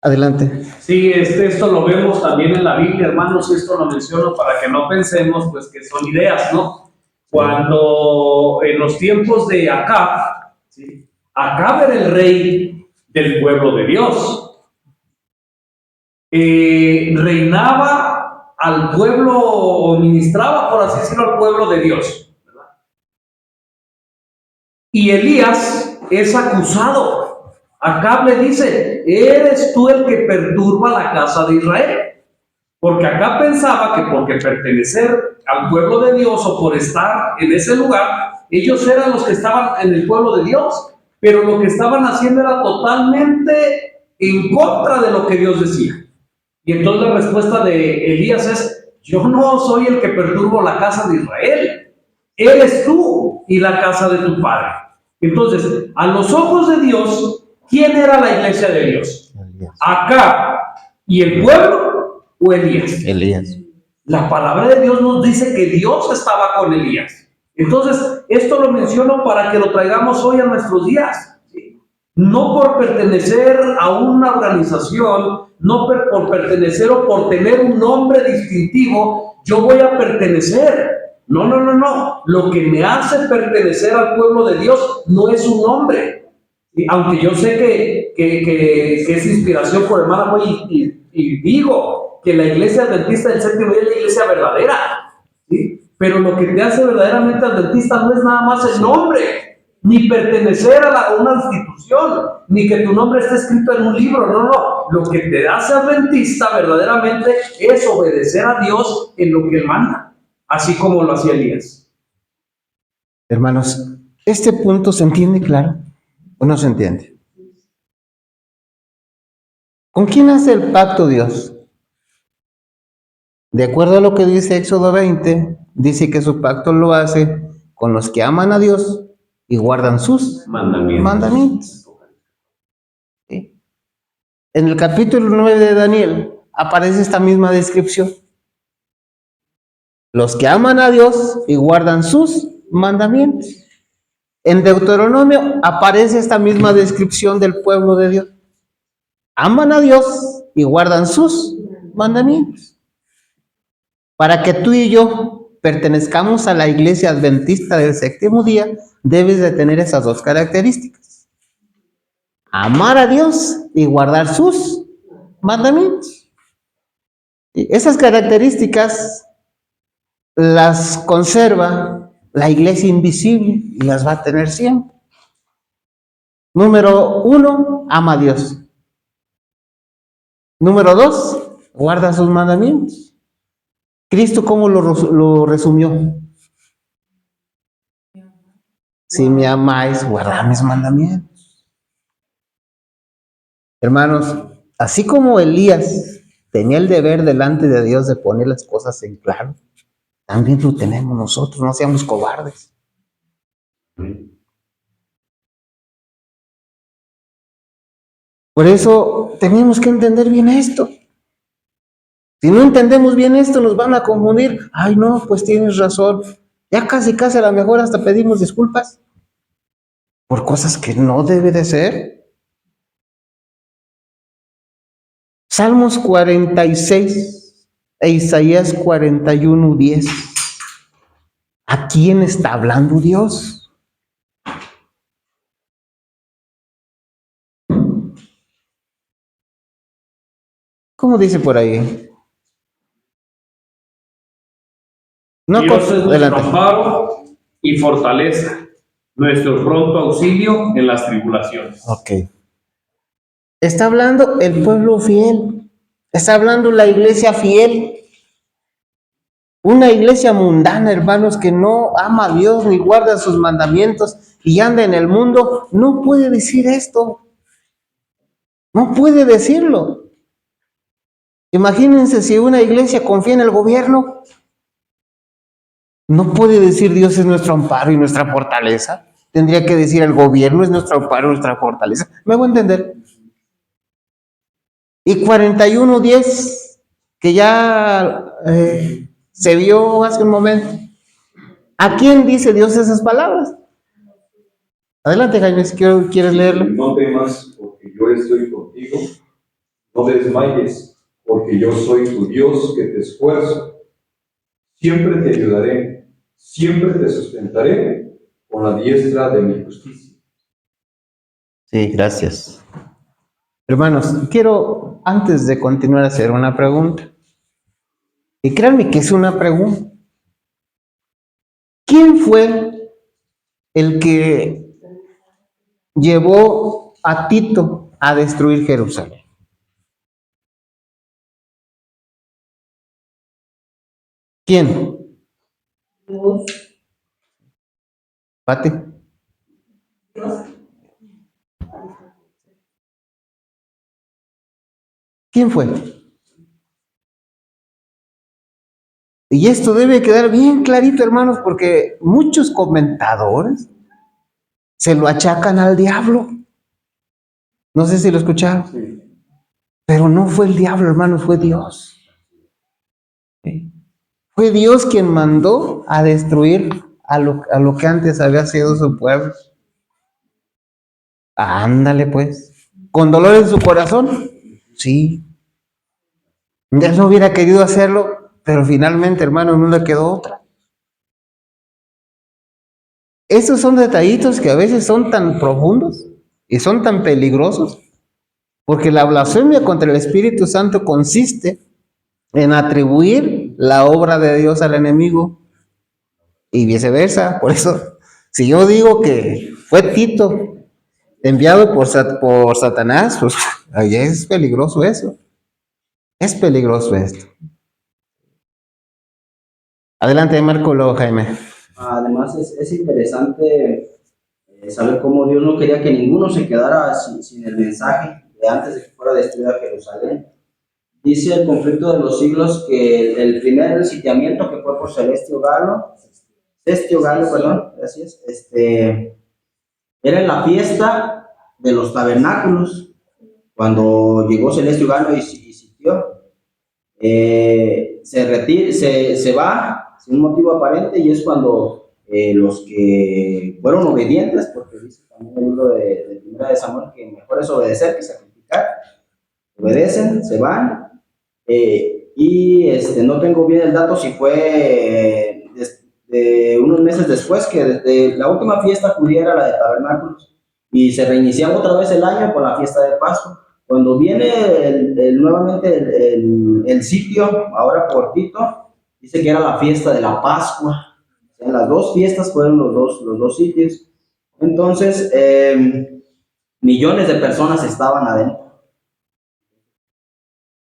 [SPEAKER 1] Adelante.
[SPEAKER 9] Sí, esto lo vemos también en la Biblia, hermanos, esto lo menciono para que no pensemos pues que son ideas, ¿no? Cuando en los tiempos de Acab, ¿sí? Acab era el rey del pueblo de Dios. Reinaba al pueblo, o ministraba, por así decirlo, al pueblo de Dios, ¿verdad? Y Elías es acusado. Acab le dice, eres tú el que perturba la casa de Israel. Porque Acab pensaba que porque pertenecer al pueblo de Dios o por estar en ese lugar, ellos eran los que estaban en el pueblo de Dios, pero lo que estaban haciendo era totalmente en contra de lo que Dios decía. Y entonces la respuesta de Elías es, yo no soy el que perturbo la casa de Israel, eres tú y la casa de tu padre. Entonces, a los ojos de Dios, ¿quién era la iglesia de Dios? ¿Acab y el pueblo o Elías?
[SPEAKER 1] Elías.
[SPEAKER 9] La palabra de Dios nos dice que Dios estaba con Elías. Entonces, esto lo menciono para que lo traigamos hoy a nuestros días, ¿sí? No por pertenecer a una organización, no por pertenecer o por tener un nombre distintivo, yo voy a pertenecer. No. Lo que me hace pertenecer al pueblo de Dios no es un nombre. ¿Sí? Aunque yo sé que es inspiración por hermana Moy y digo que la iglesia adventista del séptimo día es la iglesia verdadera, ¿sí? Pero lo que te hace verdaderamente adventista no es nada más el nombre, ni pertenecer a una institución, ni que tu nombre esté escrito en un libro, no. Lo que te hace adventista verdaderamente es obedecer a Dios en lo que Él manda, así como lo hacía Elías.
[SPEAKER 1] Hermanos, ¿este punto se entiende claro o no se entiende? ¿Con quién hace el pacto Dios? De acuerdo a lo que dice Éxodo 20, dice que su pacto lo hace con los que aman a Dios y guardan sus mandamientos. ¿Sí? En el capítulo 9 de Daniel aparece esta misma descripción. Los que aman a Dios y guardan sus mandamientos. En Deuteronomio aparece esta misma descripción del pueblo de Dios. Aman a Dios y guardan sus mandamientos. Para que tú y yo pertenezcamos a la iglesia adventista del séptimo día, debes de tener esas dos características. Amar a Dios y guardar sus mandamientos. Y esas características las conserva la iglesia invisible y las va a tener siempre. Número 1, ama a Dios. Número 2, guarda sus mandamientos. Cristo, ¿cómo lo resumió? Si me amáis, guardad mis mandamientos. Hermanos, así como Elías tenía el deber delante de Dios de poner las cosas en claro. También lo tenemos nosotros, no seamos cobardes. Por eso tenemos que entender bien esto. Si no entendemos bien esto, nos van a confundir. Ay, no, pues tienes razón. Ya casi a lo mejor hasta pedimos disculpas por cosas que no debe de ser. Salmos 46 e Isaías 41:10. ¿A quién está hablando Dios? ¿Cómo dice por ahí? No,
[SPEAKER 9] Dios es nuestro
[SPEAKER 1] adelante.
[SPEAKER 9] amparo y fortaleza, nuestro pronto auxilio en las tribulaciones.
[SPEAKER 1] Ok. Está hablando el pueblo fiel. Está hablando la iglesia fiel. Una iglesia mundana, hermanos, que no ama a Dios ni guarda sus mandamientos y anda en el mundo, no puede decir esto. No puede decirlo. Imagínense si una iglesia confía en el gobierno. No puede decir Dios es nuestro amparo y nuestra fortaleza. Tendría que decir el gobierno es nuestro amparo y nuestra fortaleza. ¿Me voy a entender? Y 41:10, que ya se vio hace un momento. ¿A quién dice Dios esas palabras? Adelante, Jaime, si quieres leerlo.
[SPEAKER 8] No temas, porque yo estoy contigo. No desmayes, porque yo soy tu Dios que te esfuerzo. Siempre te ayudaré, siempre te sustentaré con la diestra de mi justicia.
[SPEAKER 1] Sí, gracias. Hermanos, quiero, antes de continuar, hacer una pregunta. Y créanme que es una pregunta. ¿Quién fue el que llevó a Tito a destruir Jerusalén? ¿Quién? Pati. ¿Quién fue? Y esto debe quedar bien clarito, hermanos, porque muchos comentadores se lo achacan al diablo. No sé si lo escucharon. Pero no fue el diablo, hermanos, fue Dios. ¿Sí? Fue Dios quien mandó a destruir a lo que antes había sido su pueblo. Ándale, pues. ¿Con dolor en su corazón? Sí. Él no hubiera querido hacerlo, pero finalmente, hermano, no le quedó otra. Esos son detallitos que a veces son tan profundos y son tan peligrosos, porque la blasfemia contra el Espíritu Santo consiste en atribuir la obra de Dios al enemigo y viceversa. Por eso, si yo digo que fue Tito enviado por Satanás, pues ahí es peligroso eso. Es peligroso esto. Adelante, Marco, luego Jaime.
[SPEAKER 5] Además, es interesante saber cómo Dios no quería que ninguno se quedara sin el mensaje de antes de que fuera destruida Jerusalén. Dice el conflicto de los siglos que el primer sitiamiento que fue por Cestio Galo, perdón, así es, era en la fiesta de los tabernáculos, cuando llegó Celestio Galo y sitió. Se va sin un motivo aparente y es cuando los que fueron obedientes, porque dice también el libro de Primera de Samuel que mejor es obedecer que sacrificar, obedecen, se van, y no tengo bien el dato si fue de unos meses después que desde la última fiesta judía era la de tabernáculos y se reiniciaba otra vez el año con la fiesta de Pascua. Cuando viene nuevamente el sitio, ahora por Tito, dice que era la fiesta de la Pascua. O sea, las dos fiestas fueron los dos sitios. Entonces, millones de personas estaban adentro.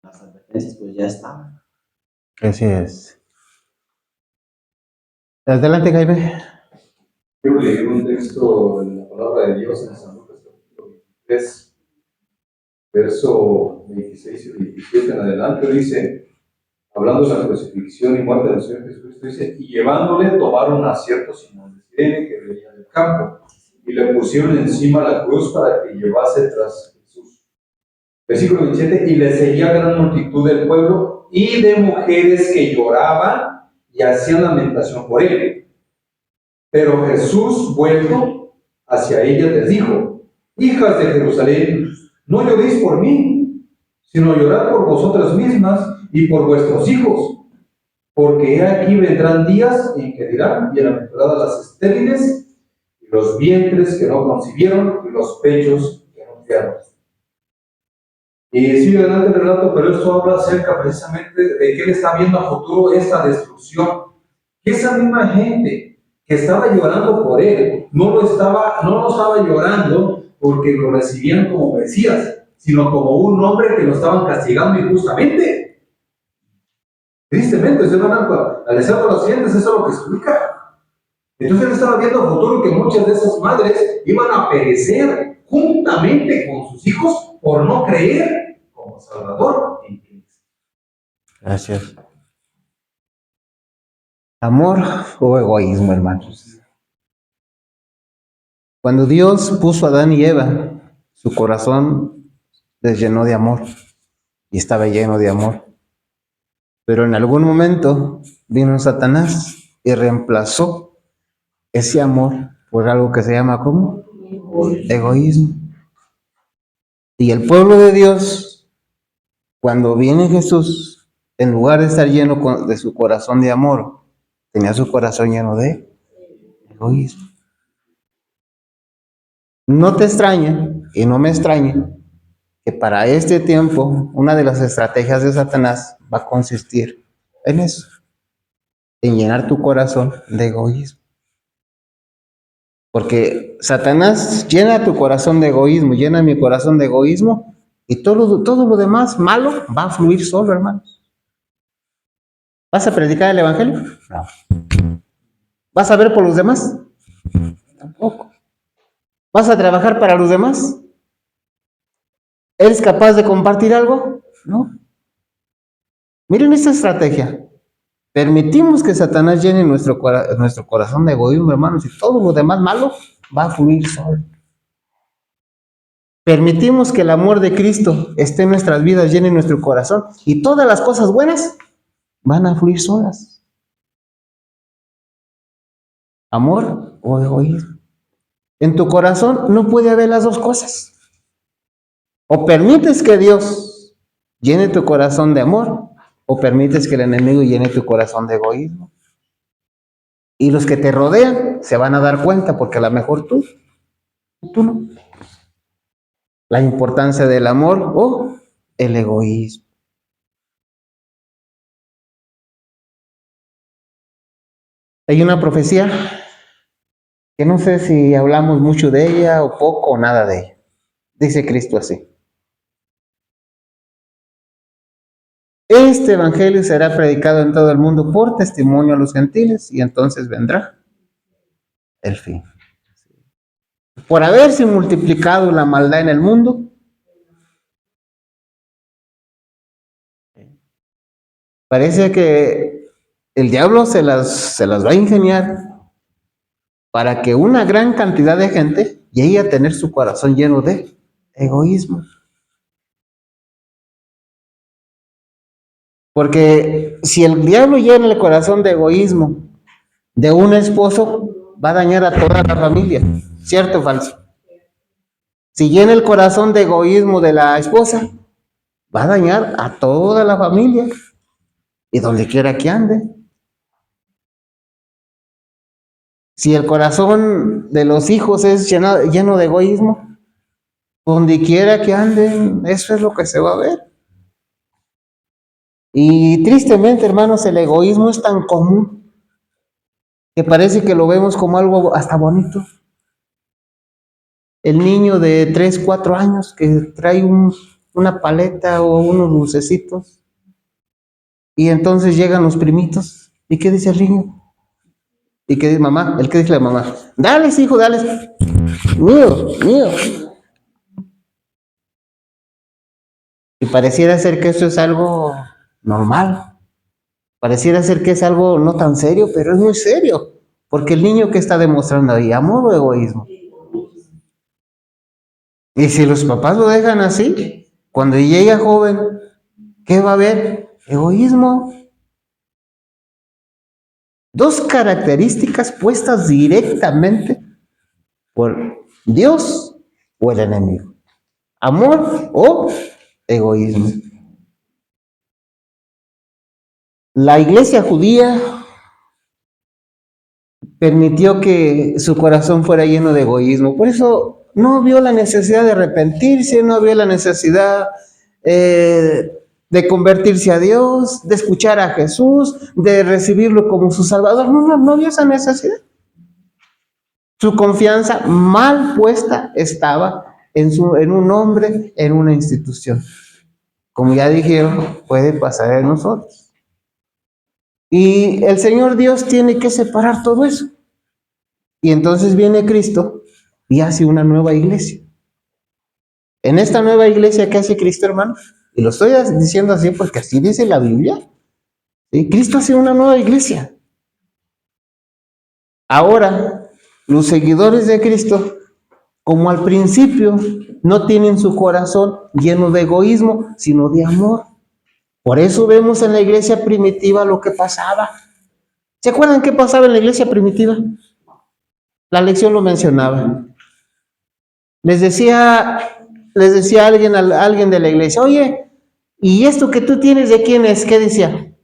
[SPEAKER 5] Las advertencias pues ya estaban.
[SPEAKER 1] Así es. Adelante, Jaime.
[SPEAKER 8] Quiero leer un texto en la palabra de Dios en San Lucas capítulo 23, verso 26 y 27 en adelante, dice, hablando de la crucifixión y muerte del Señor Jesucristo, dice, y llevándole tomaron a cierto Simón de Cirene que venía del campo, y le pusieron encima la cruz para que llevase tras Jesús. Versículo 27, y le seguía gran multitud del pueblo y de mujeres que lloraban y hacían lamentación por él. Pero Jesús, vuelto hacia ellas, les dijo, hijas de Jerusalén, no lloréis por mí, sino llorad por vosotras mismas y por vuestros hijos, porque he aquí vendrán días en que dirán, bienaventuradas las estériles, y los vientres que no concibieron, y los pechos que no criaron. Y sigue adelante el relato, pero esto habla acerca precisamente de que él está viendo a futuro esta destrucción. Que esa misma gente que estaba llorando por él, no lo estaba llorando porque lo recibían como Mesías, sino como un hombre que lo estaban castigando injustamente. Tristemente, ustedes van a analizar por los siguientes, eso es lo que explica. Entonces él estaba viendo a futuro que muchas de esas madres iban a perecer juntamente con sus hijos por no creer como Salvador en Cristo.
[SPEAKER 1] Gracias. ¿Amor o egoísmo, hermanos? Cuando Dios puso a Adán y Eva, su corazón les llenó de amor y estaba lleno de amor. Pero en algún momento vino Satanás y reemplazó ese amor por algo que se llama ¿cómo? Egoísmo. Y el pueblo de Dios, cuando viene Jesús, en lugar de estar lleno de su corazón de amor, tenía su corazón lleno de egoísmo. No te extraña, y no me extraña, que para este tiempo una de las estrategias de Satanás va a consistir en eso, en llenar tu corazón de egoísmo. Porque Satanás llena tu corazón de egoísmo, llena mi corazón de egoísmo, y todo lo demás malo va a fluir solo, hermanos. ¿Vas a predicar el evangelio? No. ¿Vas a ver por los demás? Tampoco. ¿Vas a trabajar para los demás? ¿Eres capaz de compartir algo? No. Miren esta estrategia. Permitimos que Satanás llene nuestro corazón de egoísmo, hermanos, y todo lo demás malo va a fluir solo. Permitimos que el amor de Cristo esté en nuestras vidas, llene nuestro corazón, y todas las cosas buenas van a fluir solas. ¿Amor o egoísmo? En tu corazón no puede haber las dos cosas. O permites que Dios llene tu corazón de amor, o permites que el enemigo llene tu corazón de egoísmo. Y los que te rodean se van a dar cuenta, porque a lo mejor tú no. La importancia del amor o el egoísmo. Hay una profecía que no sé si hablamos mucho de ella o poco o nada de ella. Dice Cristo así: este evangelio será predicado en todo el mundo por testimonio a los gentiles, y entonces vendrá el fin. Por haberse multiplicado la maldad en el mundo, parece que el diablo se las va a ingeniar para que una gran cantidad de gente llegue a tener su corazón lleno de egoísmo. Porque si el diablo llena el corazón de egoísmo de un esposo, va a dañar a toda la familia. ¿Cierto o falso? Si llena el corazón de egoísmo de la esposa, va a dañar a toda la familia y donde quiera que ande. Si el corazón de los hijos es lleno de egoísmo, donde quiera que anden, eso es lo que se va a ver. Y tristemente, hermanos, el egoísmo es tan común que parece que lo vemos como algo hasta bonito. El niño de 3, 4 años que trae una paleta o unos dulcecitos, y entonces llegan los primitos. ¿Y qué dice el niño? ¿Y qué dice mamá? ¿El qué dice la mamá? Dales, hijo, dales. Mío, mío. pareciera ser que esto es algo normal. Pareciera ser que es algo no tan serio, pero es muy serio. Porque el niño que está demostrando ahí, amor o egoísmo. Y si los papás lo dejan así, cuando llega joven, ¿qué va a haber? Egoísmo. Dos características puestas directamente por Dios o el enemigo. Amor o egoísmo. La iglesia judía permitió que su corazón fuera lleno de egoísmo. Por eso no vio la necesidad de arrepentirse, no vio la necesidad de convertirse a Dios, de escuchar a Jesús, de recibirlo como su Salvador. No vio esa necesidad. Su confianza mal puesta estaba en un hombre, en una institución. Como ya dijeron, puede pasar en nosotros. Y el Señor Dios tiene que separar todo eso. Y entonces viene Cristo y hace una nueva iglesia. En esta nueva iglesia que hace Cristo, hermano, y lo estoy diciendo así porque así dice la Biblia, ¿sí? Cristo hace una nueva iglesia. Ahora, los seguidores de Cristo, como al principio, no tienen su corazón lleno de egoísmo, sino de amor. Por eso vemos en la iglesia primitiva lo que pasaba. ¿Se acuerdan qué pasaba en la iglesia primitiva? La lección lo mencionaba. Les decía alguien de la iglesia, oye, ¿y esto que tú tienes de quién es? ¿Qué decía?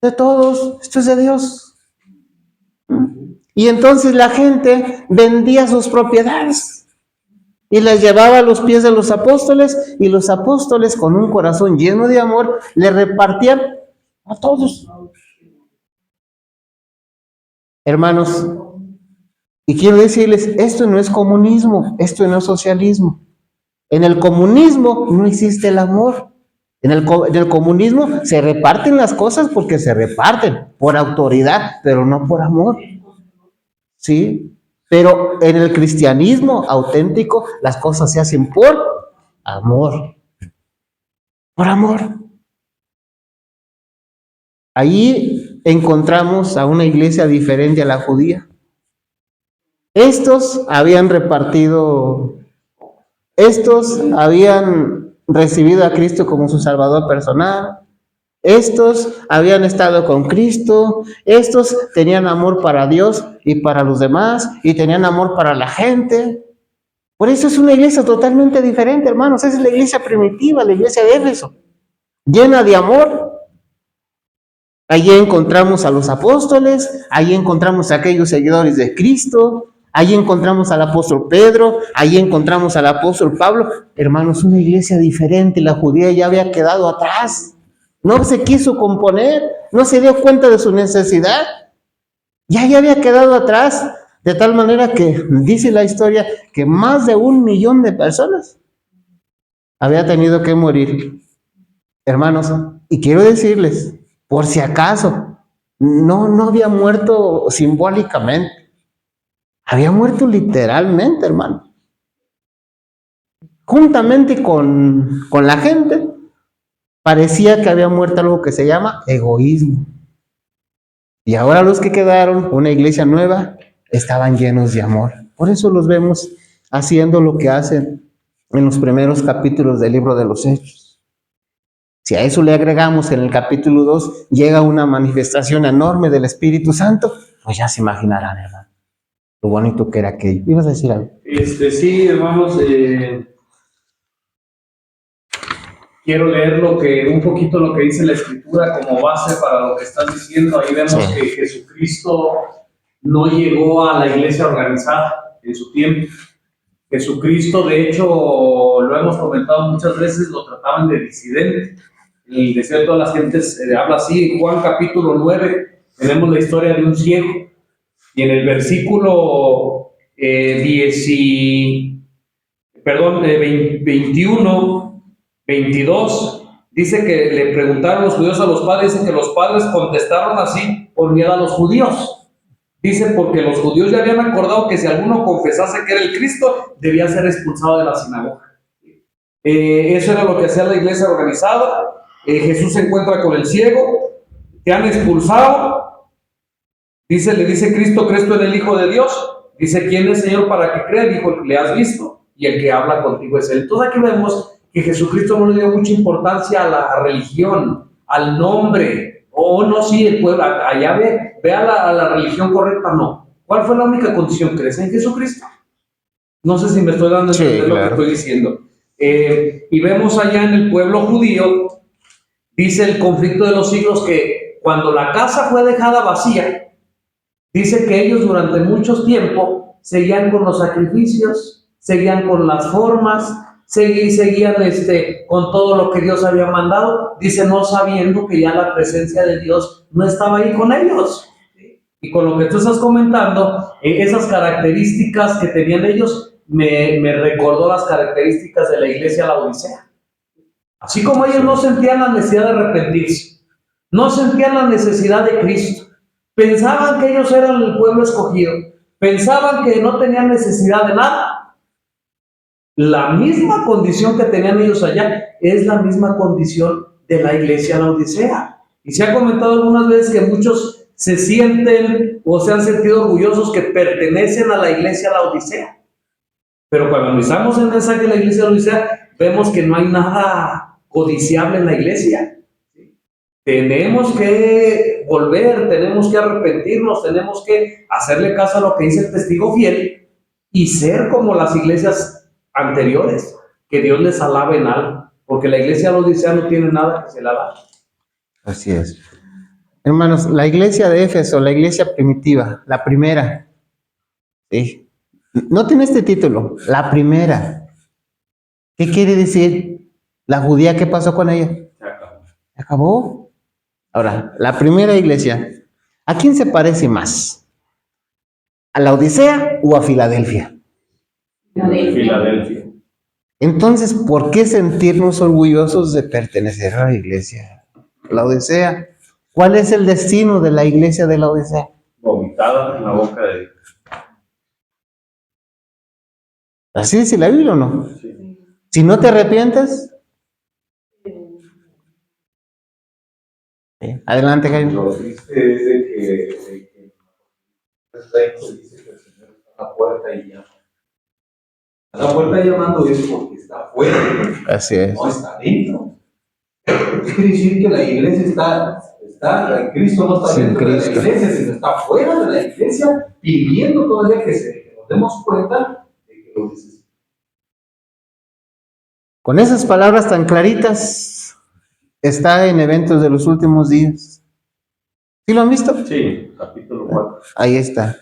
[SPEAKER 1] De todos, esto es de Dios. Y entonces la gente vendía sus propiedades y las llevaba a los pies de los apóstoles, y los apóstoles, con un corazón lleno de amor, le repartían a todos. Hermanos, y quiero decirles, esto no es comunismo, esto no es socialismo. En el comunismo no existe el amor. En el comunismo se reparten las cosas porque se reparten, por autoridad, pero no por amor. ¿Sí? Pero en el cristianismo auténtico las cosas se hacen por amor. Por amor. Ahí encontramos a una iglesia diferente a la judía. Estos habían recibido a Cristo como su Salvador personal. Estos habían estado con Cristo. Estos tenían amor para Dios y para los demás, y tenían amor para la gente. Por eso es una iglesia totalmente diferente, hermanos. Esa es la iglesia primitiva, la iglesia de Éfeso, llena de amor. Allí encontramos a los apóstoles, allí encontramos a aquellos seguidores de Cristo, allí encontramos al apóstol Pedro, allí encontramos al apóstol Pablo. Hermanos, una iglesia diferente. La judía ya había quedado atrás. No se quiso componer, no se dio cuenta de su necesidad. Ya había quedado atrás, de tal manera que dice la historia que más de 1 millón de personas había tenido que morir. Hermanos, y quiero decirles, por si acaso, no había muerto simbólicamente, había muerto literalmente, hermano. Juntamente con la gente, parecía que había muerto algo que se llama egoísmo. Y ahora los que quedaron, una iglesia nueva, estaban llenos de amor. Por eso los vemos haciendo lo que hacen en los primeros capítulos del libro de los Hechos. Si a eso le agregamos en el capítulo 2, llega una manifestación enorme del Espíritu Santo, pues ya se imaginarán, hermano, lo bonito que era aquello. ¿Ibas a decir algo?
[SPEAKER 9] Sí, hermanos, quiero leer un poquito lo que dice la Escritura como base para lo que estás diciendo. Ahí vemos que Jesucristo no llegó a la iglesia organizada en su tiempo. Jesucristo, de hecho, lo hemos comentado muchas veces, lo trataban de disidente. El desierto de las gentes habla así. En Juan capítulo 9 tenemos la historia de un ciego. Y en el versículo 21, 22, dice que le preguntaron los judíos a los padres, dice que los padres contestaron así por miedo a los judíos. Dice, porque los judíos ya habían acordado que si alguno confesase que era el Cristo, debía ser expulsado de la sinagoga. Eso era lo que hacía la iglesia organizada. Jesús se encuentra con el ciego, te han expulsado. Le dice Cristo, ¿crees tú en el Hijo de Dios? Dice, ¿quién es Señor para que crea? Dijo, el que le has visto, y el que habla contigo es Él. Entonces aquí vemos que Jesucristo no le dio mucha importancia a la religión, al nombre. No, sí, el pueblo, allá ve a la religión correcta, no. ¿Cuál fue la única condición? ¿Crees en Jesucristo? No sé si me estoy dando a entender lo que estoy diciendo. Y vemos allá en el pueblo judío, dice el conflicto de los siglos, que cuando la casa fue dejada vacía, dice que ellos durante mucho tiempo seguían con los sacrificios, seguían con las formas, seguían con todo lo que Dios había mandado, dice, no sabiendo que ya la presencia de Dios no estaba ahí con ellos. Y con lo que tú estás comentando, esas características que tenían ellos, me recordó las características de la iglesia Laodicea. Así como ellos no sentían la necesidad de arrepentirse, no sentían la necesidad de Cristo, pensaban que ellos eran el pueblo escogido, pensaban que no tenían necesidad de nada. La misma condición que tenían ellos allá es la misma condición de la iglesia Laodicea. Y se ha comentado algunas veces que muchos se sienten o se han sentido orgullosos que pertenecen a la iglesia Laodicea. Pero cuando analizamos el mensaje de la iglesia Laodicea, vemos que no hay nada codiciable en la iglesia. Tenemos que volver, tenemos que arrepentirnos, tenemos que hacerle caso a lo que dice el testigo fiel y ser como las iglesias anteriores, que Dios les alabe en algo, porque la iglesia Laodicea no tiene nada que se le alabe.
[SPEAKER 1] Así es. Hermanos, la iglesia de Éfeso, la iglesia primitiva, la primera, ¿sí? No tiene este título, la primera. ¿Qué quiere decir? La judía, ¿qué pasó con ella? Se acabó. Ahora, la primera iglesia, ¿a quién se parece más? ¿A la Odisea o a Filadelfia?
[SPEAKER 6] Filadelfia.
[SPEAKER 1] Entonces, ¿por qué sentirnos orgullosos de pertenecer a la iglesia Laodicea? ¿Cuál es el destino de la iglesia de Laodicea?
[SPEAKER 6] Vomitada en la boca de Dios.
[SPEAKER 1] ¿Así dice la Biblia o no?
[SPEAKER 6] Sí.
[SPEAKER 1] Si no te arrepientes. Adelante, Jaime.
[SPEAKER 8] Lo triste es de que el texto dice que el Señor está a la puerta y llama. A la puerta llamando es porque está afuera.
[SPEAKER 1] Así es.
[SPEAKER 8] No está dentro. Eso quiere decir que la iglesia está, Cristo no está
[SPEAKER 1] Sin
[SPEAKER 8] dentro
[SPEAKER 1] Cristo.
[SPEAKER 8] de la iglesia, sino está fuera de la iglesia, pidiendo todavía que nos demos cuenta de que lo necesitamos.
[SPEAKER 1] Con esas palabras tan claritas, está en Eventos de los Últimos Días. ¿Sí lo han visto?
[SPEAKER 6] Sí, capítulo 4.
[SPEAKER 1] Ahí está.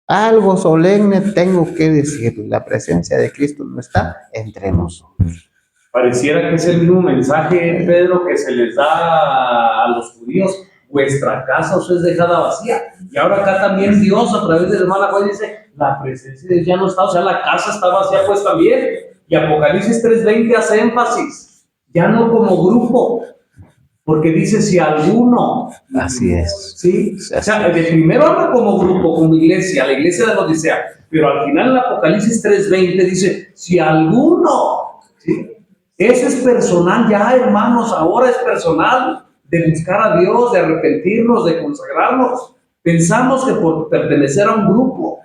[SPEAKER 1] Algo solemne tengo que decir. La presencia de Cristo no está entre nosotros.
[SPEAKER 6] Pareciera que es el mismo mensaje, Pedro, que se les da a los judíos: vuestra casa os es dejada vacía. Y ahora acá también Dios, a través de la hermana Juan, dice: la presencia de Dios ya no está, o sea, la casa está vacía pues también. Y Apocalipsis 3:20 hace énfasis, ya no como grupo, porque dice si alguno.
[SPEAKER 1] Así es.
[SPEAKER 6] Sí, o sea, de primero habla como grupo, como iglesia, la iglesia de la Odisea, pero al final en Apocalipsis 3:20 dice si alguno. ¿Sí? Eso es personal ya, hermanos, ahora es personal, de buscar a Dios, de arrepentirnos, de consagrarnos. Pensamos que por pertenecer a un grupo,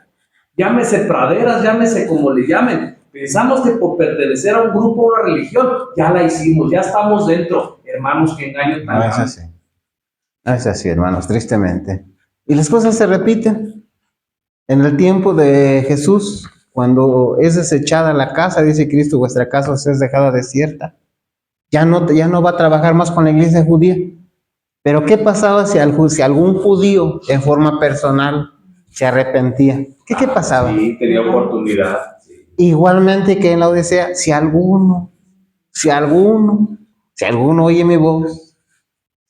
[SPEAKER 6] llámese praderas, llámese como le llamen, pensamos que por pertenecer a un grupo o una religión, ya la hicimos, ya estamos dentro. Hermanos, que engaño tan
[SPEAKER 1] No es
[SPEAKER 6] grande.
[SPEAKER 1] así. No es así, hermanos, tristemente. Y las cosas se repiten. En el tiempo de Jesús, cuando es desechada la casa, dice Cristo, vuestra casa os es dejada desierta. Ya no va a trabajar más con la iglesia judía. Pero ¿qué pasaba si algún judío en forma personal se arrepentía? ¿Qué pasaba?
[SPEAKER 6] Sí, tenía oportunidad. Sí.
[SPEAKER 1] Igualmente que en la Odisea, si alguno oye mi voz,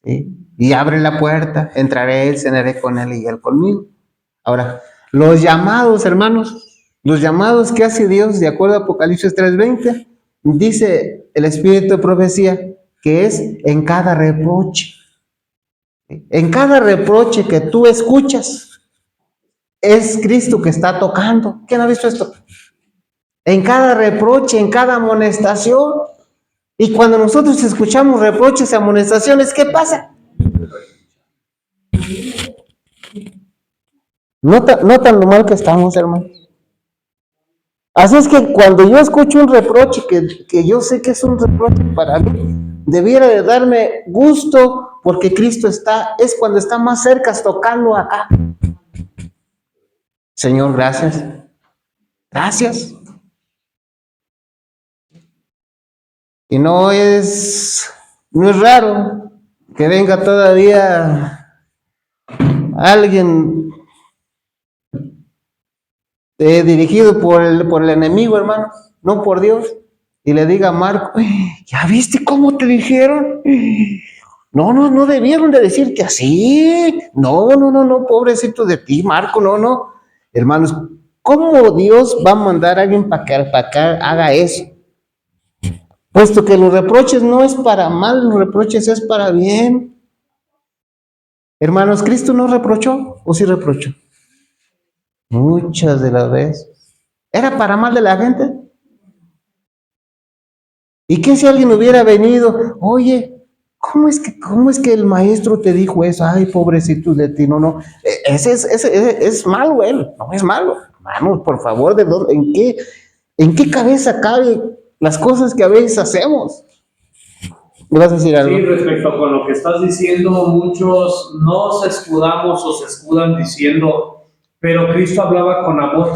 [SPEAKER 1] ¿sí?, y abre la puerta, entraré a él, cenaré con él y él conmigo. Ahora, los llamados, hermanos, los llamados que hace Dios, de acuerdo a Apocalipsis 3:20, dice el Espíritu de profecía que es en cada reproche. En cada reproche que tú escuchas, es Cristo que está tocando. ¿Quién ha visto esto? en cada reproche, en cada amonestación. Y cuando nosotros escuchamos reproches y amonestaciones, ¿qué pasa? Notan lo mal que estamos, hermano. Así es que cuando yo escucho un reproche, que yo sé que es un reproche para mí, debiera de darme gusto porque Cristo es cuando está más cerca, tocando acá. Señor, gracias. Gracias. Y no es raro que venga todavía alguien dirigido por el enemigo, hermano, no por Dios, y le diga a Marco, ¿ya viste cómo te dijeron? No debieron de decirte así. No, pobrecito de ti, Marco, no. Hermanos, ¿cómo Dios va a mandar a alguien para que haga eso? Puesto que los reproches no es para mal, los reproches es para bien. Hermanos, ¿Cristo no reprochó o sí reprochó? Muchas de las veces. ¿Era para mal de la gente? ¿Y qué si alguien hubiera venido? Oye, ¿cómo es que el maestro te dijo eso? Ay, pobrecito de ti, no. Ese es malo él, no es malo. Vamos, por favor, ¿en qué cabeza cabe las cosas que a veces hacemos? ¿Me vas a decir algo?
[SPEAKER 9] Sí, respecto con lo que estás diciendo, muchos nos escudamos o se escudan diciendo, pero Cristo hablaba con amor.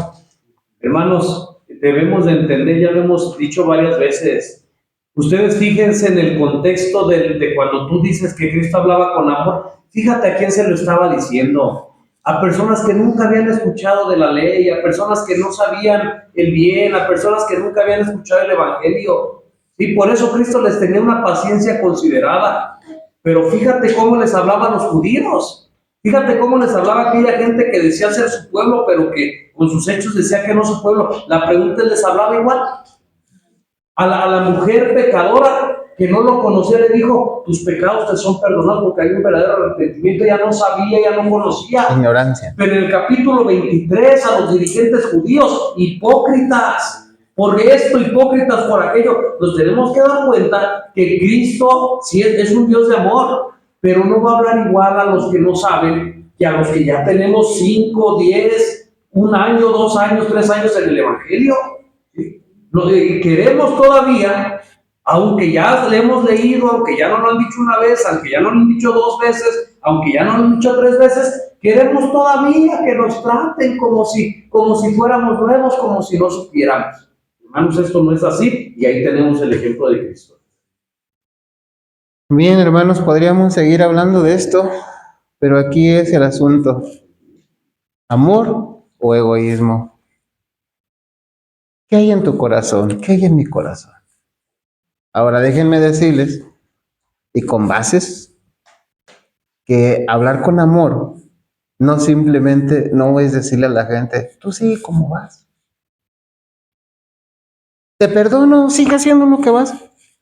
[SPEAKER 9] Hermanos, debemos de entender, ya lo hemos dicho varias veces. Ustedes fíjense en el contexto de cuando tú dices que Cristo hablaba con amor. Fíjate a quién se lo estaba diciendo. A personas que nunca habían escuchado de la ley, a personas que no sabían el bien, a personas que nunca habían escuchado el evangelio. Y por eso Cristo les tenía una paciencia considerada. Pero fíjate cómo les hablaban los judíos. Fíjate cómo les hablaba aquella gente que decía ser su pueblo, pero que con sus hechos decía que no es su pueblo. La pregunta les hablaba igual. A la mujer pecadora que no lo conocía le dijo, tus pecados te son perdonados porque hay un verdadero arrepentimiento. Ya no sabía, ya no conocía.
[SPEAKER 1] Ignorancia.
[SPEAKER 9] Pero en el capítulo 23 a los dirigentes judíos, hipócritas, por esto, hipócritas por aquello, nos tenemos que dar cuenta que Cristo sí es un Dios de amor, pero no va a hablar igual a los que no saben que a los que ya tenemos 5, 10, 1 año, 2 años, 3 años en el Evangelio. Queremos todavía, aunque ya le hemos leído, aunque ya no lo han dicho una vez, aunque ya no lo han dicho 2 veces, aunque ya no lo han dicho 3 veces, queremos todavía que nos traten como si fuéramos nuevos, como si no supiéramos. Hermanos, esto no es así, y ahí tenemos el ejemplo de Cristo.
[SPEAKER 1] Bien, hermanos, podríamos seguir hablando de esto, pero aquí es el asunto. ¿Amor o egoísmo? ¿Qué hay en tu corazón? ¿Qué hay en mi corazón? Ahora déjenme decirles, y con bases, que hablar con amor no simplemente no es decirle a la gente, tú sigue como vas. Te perdono, sigue haciendo lo que vas.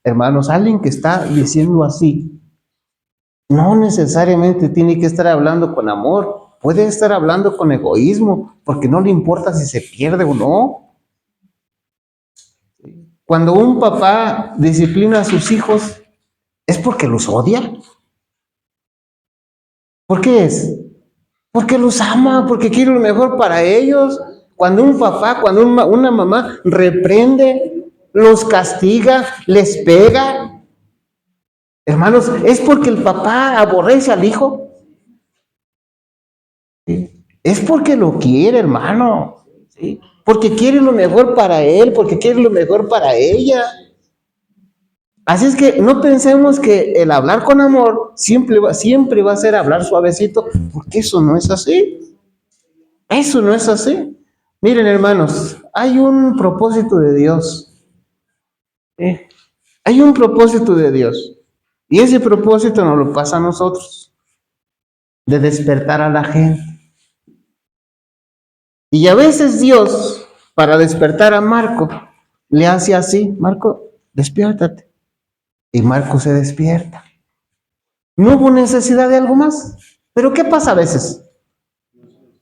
[SPEAKER 1] Hermanos, alguien que está diciendo así, no necesariamente tiene que estar hablando con amor, puede estar hablando con egoísmo, porque no le importa si se pierde o no. Cuando un papá disciplina a sus hijos, ¿es porque los odia? ¿Por qué es? Porque los ama, porque quiere lo mejor para ellos. Cuando un papá, cuando una mamá reprende, los castiga, les pega, hermanos, ¿es porque el papá aborrece al hijo? ¿Sí? Es porque lo quiere, hermano, ¿sí? Porque quiere lo mejor para él, porque quiere lo mejor para ella. Así es que no pensemos que el hablar con amor siempre va a ser hablar suavecito, porque eso no es así. Eso no es así. Miren, hermanos, hay un propósito de Dios. Hay un propósito de Dios. Y ese propósito nos lo pasa a nosotros, de despertar a la gente. Y a veces Dios, para despertar a Marco, le hace así: Marco, despiértate. Y Marco se despierta. No hubo necesidad de algo más. Pero ¿qué pasa a veces?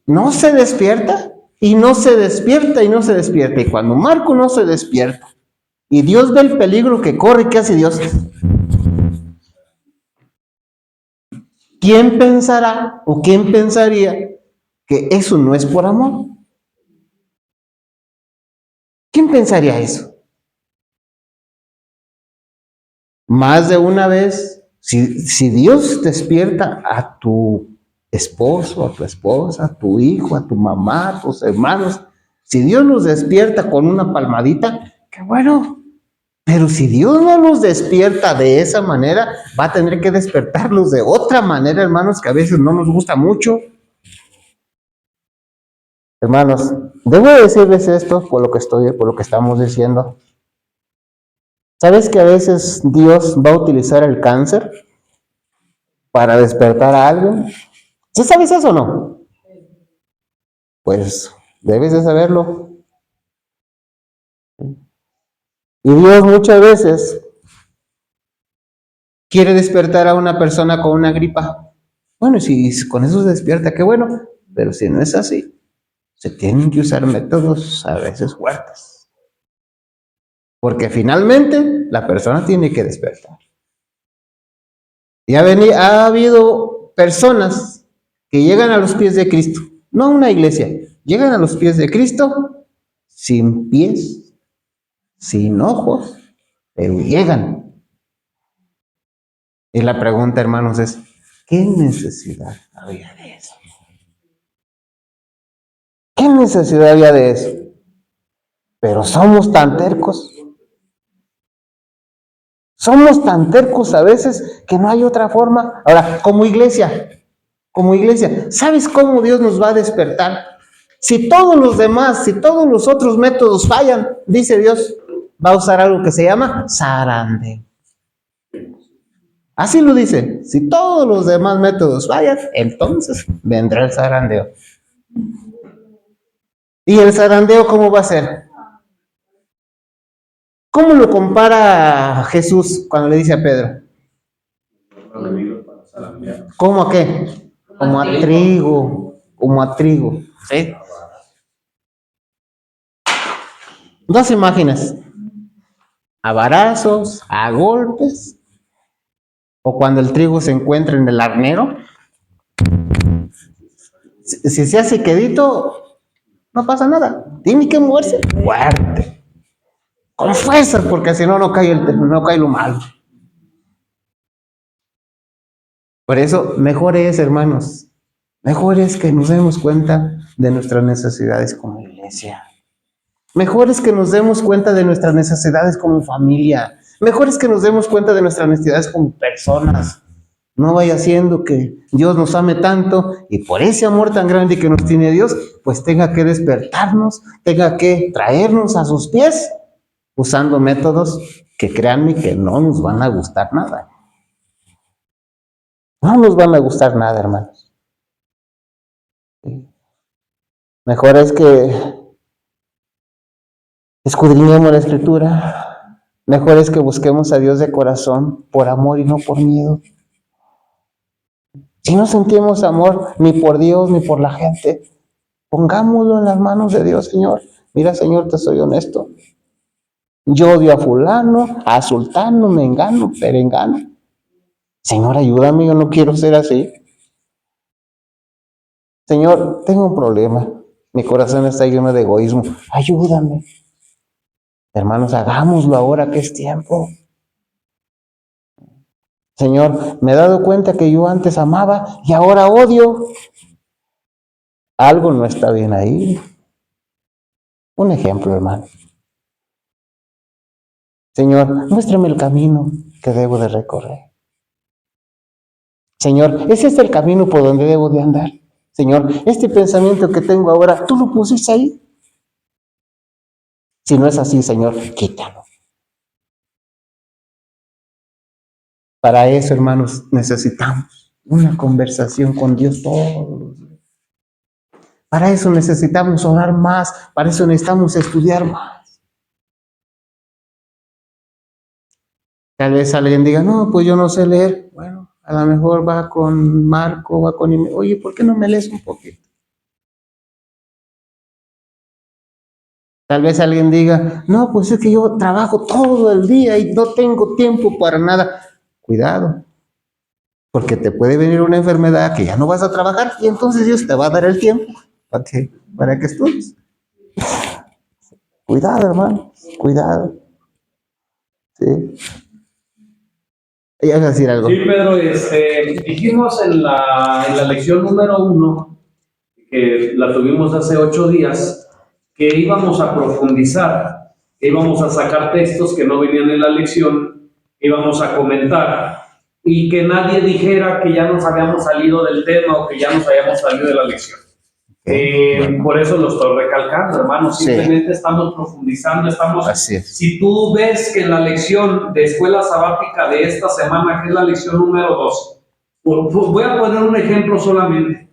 [SPEAKER 1] No se despierta. y no se despierta y no se despierta. Y cuando Marco no se despierta y Dios ve el peligro que corre, ¿qué hace Dios? ¿Quién pensará o quién pensaría que eso no es por amor? ¿Quién pensaría eso? Más de una vez, si Dios despierta a tu esposo, a tu esposa, a tu hijo, a tu mamá, a tus hermanos, si Dios los despierta con una palmadita, qué bueno. Pero si Dios no los despierta de esa manera, va a tener que despertarlos de otra manera, hermanos, que a veces no nos gusta mucho. Hermanos, debo decirles esto por lo que estamos diciendo. ¿Sabes que a veces Dios va a utilizar el cáncer para despertar a alguien? ¿Sí sabes eso o no? Pues debes de saberlo. Y Dios muchas veces quiere despertar a una persona con una gripa. Bueno, si con eso se despierta, qué bueno. Pero si no es así, se tienen que usar métodos a veces fuertes. Porque finalmente la persona tiene que despertar. Y ha habido personas que llegan a los pies de Cristo, no a una iglesia, llegan a los pies de Cristo sin pies, sin ojos, pero llegan. Y la pregunta, hermanos, es, ¿qué necesidad había de eso? ¿Qué necesidad había de eso? Pero somos tan tercos. Somos tan tercos a veces que no hay otra forma. Ahora, como iglesia, ¿sabes cómo Dios nos va a despertar? Si todos los otros métodos fallan, dice Dios, va a usar algo que se llama zarandeo. Así lo dice. Si todos los demás métodos fallan, entonces vendrá el zarandeo. ¿Y el zarandeo cómo va a ser? ¿Cómo lo compara Jesús cuando le dice a Pedro? ¿Cómo a qué? Como a trigo, ¿sí? Dos imágenes, a varazos, a golpes, o cuando el trigo se encuentra en el arnero. Si se hace quedito, no pasa nada, tiene que moverse fuerte, con fuerza, porque si no, no cae lo malo. Por eso, hermanos, mejor es que nos demos cuenta de nuestras necesidades como iglesia. Mejor es que nos demos cuenta de nuestras necesidades como familia. Mejor es que nos demos cuenta de nuestras necesidades como personas. No vaya siendo que Dios nos ame tanto y por ese amor tan grande que nos tiene Dios, pues tenga que despertarnos, tenga que traernos a sus pies, usando métodos que créanme que no nos van a gustar nada. No nos van a gustar nada, hermanos. Mejor es que escudriñemos la Escritura. Mejor es que busquemos a Dios de corazón, por amor y no por miedo. Si no sentimos amor ni por Dios ni por la gente, pongámoslo en las manos de Dios, Señor. Mira, Señor, te soy honesto. Yo odio a fulano, a sultano, mengano, perengano. Señor, ayúdame, yo no quiero ser así. Señor, tengo un problema. Mi corazón está lleno de egoísmo. Ayúdame. Hermanos, hagámoslo ahora que es tiempo. Señor, me he dado cuenta que yo antes amaba y ahora odio. Algo no está bien ahí. Un ejemplo, hermano. Señor, muéstrame el camino que debo de recorrer. Señor, ese es el camino por donde debo de andar. Señor, este pensamiento que tengo ahora, ¿tú lo pusiste ahí? Si no es así, Señor, quítalo. Para eso, hermanos, necesitamos una conversación con Dios todos los días. Para eso necesitamos orar más, para eso necesitamos estudiar más. Tal vez alguien diga, no, pues yo no sé leer. Bueno, a lo mejor va con Marco, oye, ¿por qué no me lees un poquito? Tal vez alguien diga, no, pues es que yo trabajo todo el día y no tengo tiempo para nada. Cuidado, porque te puede venir una enfermedad que ya no vas a trabajar y entonces Dios te va a dar el tiempo para que estudies. Cuidado, hermano, cuidado. Sí. ¿Ibas a decir algo?
[SPEAKER 9] Sí, Pedro, dijimos en la lección número 1, que la tuvimos hace 8 días, que íbamos a profundizar, que íbamos a sacar textos que no venían en la lección, íbamos a comentar, y que nadie dijera que ya nos habíamos salido del tema o que ya nos habíamos salido de la lección. Por eso lo estoy recalcando, hermano. Simplemente estamos profundizando,
[SPEAKER 1] Así es.
[SPEAKER 9] Si tú ves que en la lección de escuela sabática de esta semana, que es la lección número 2, voy a poner un ejemplo solamente.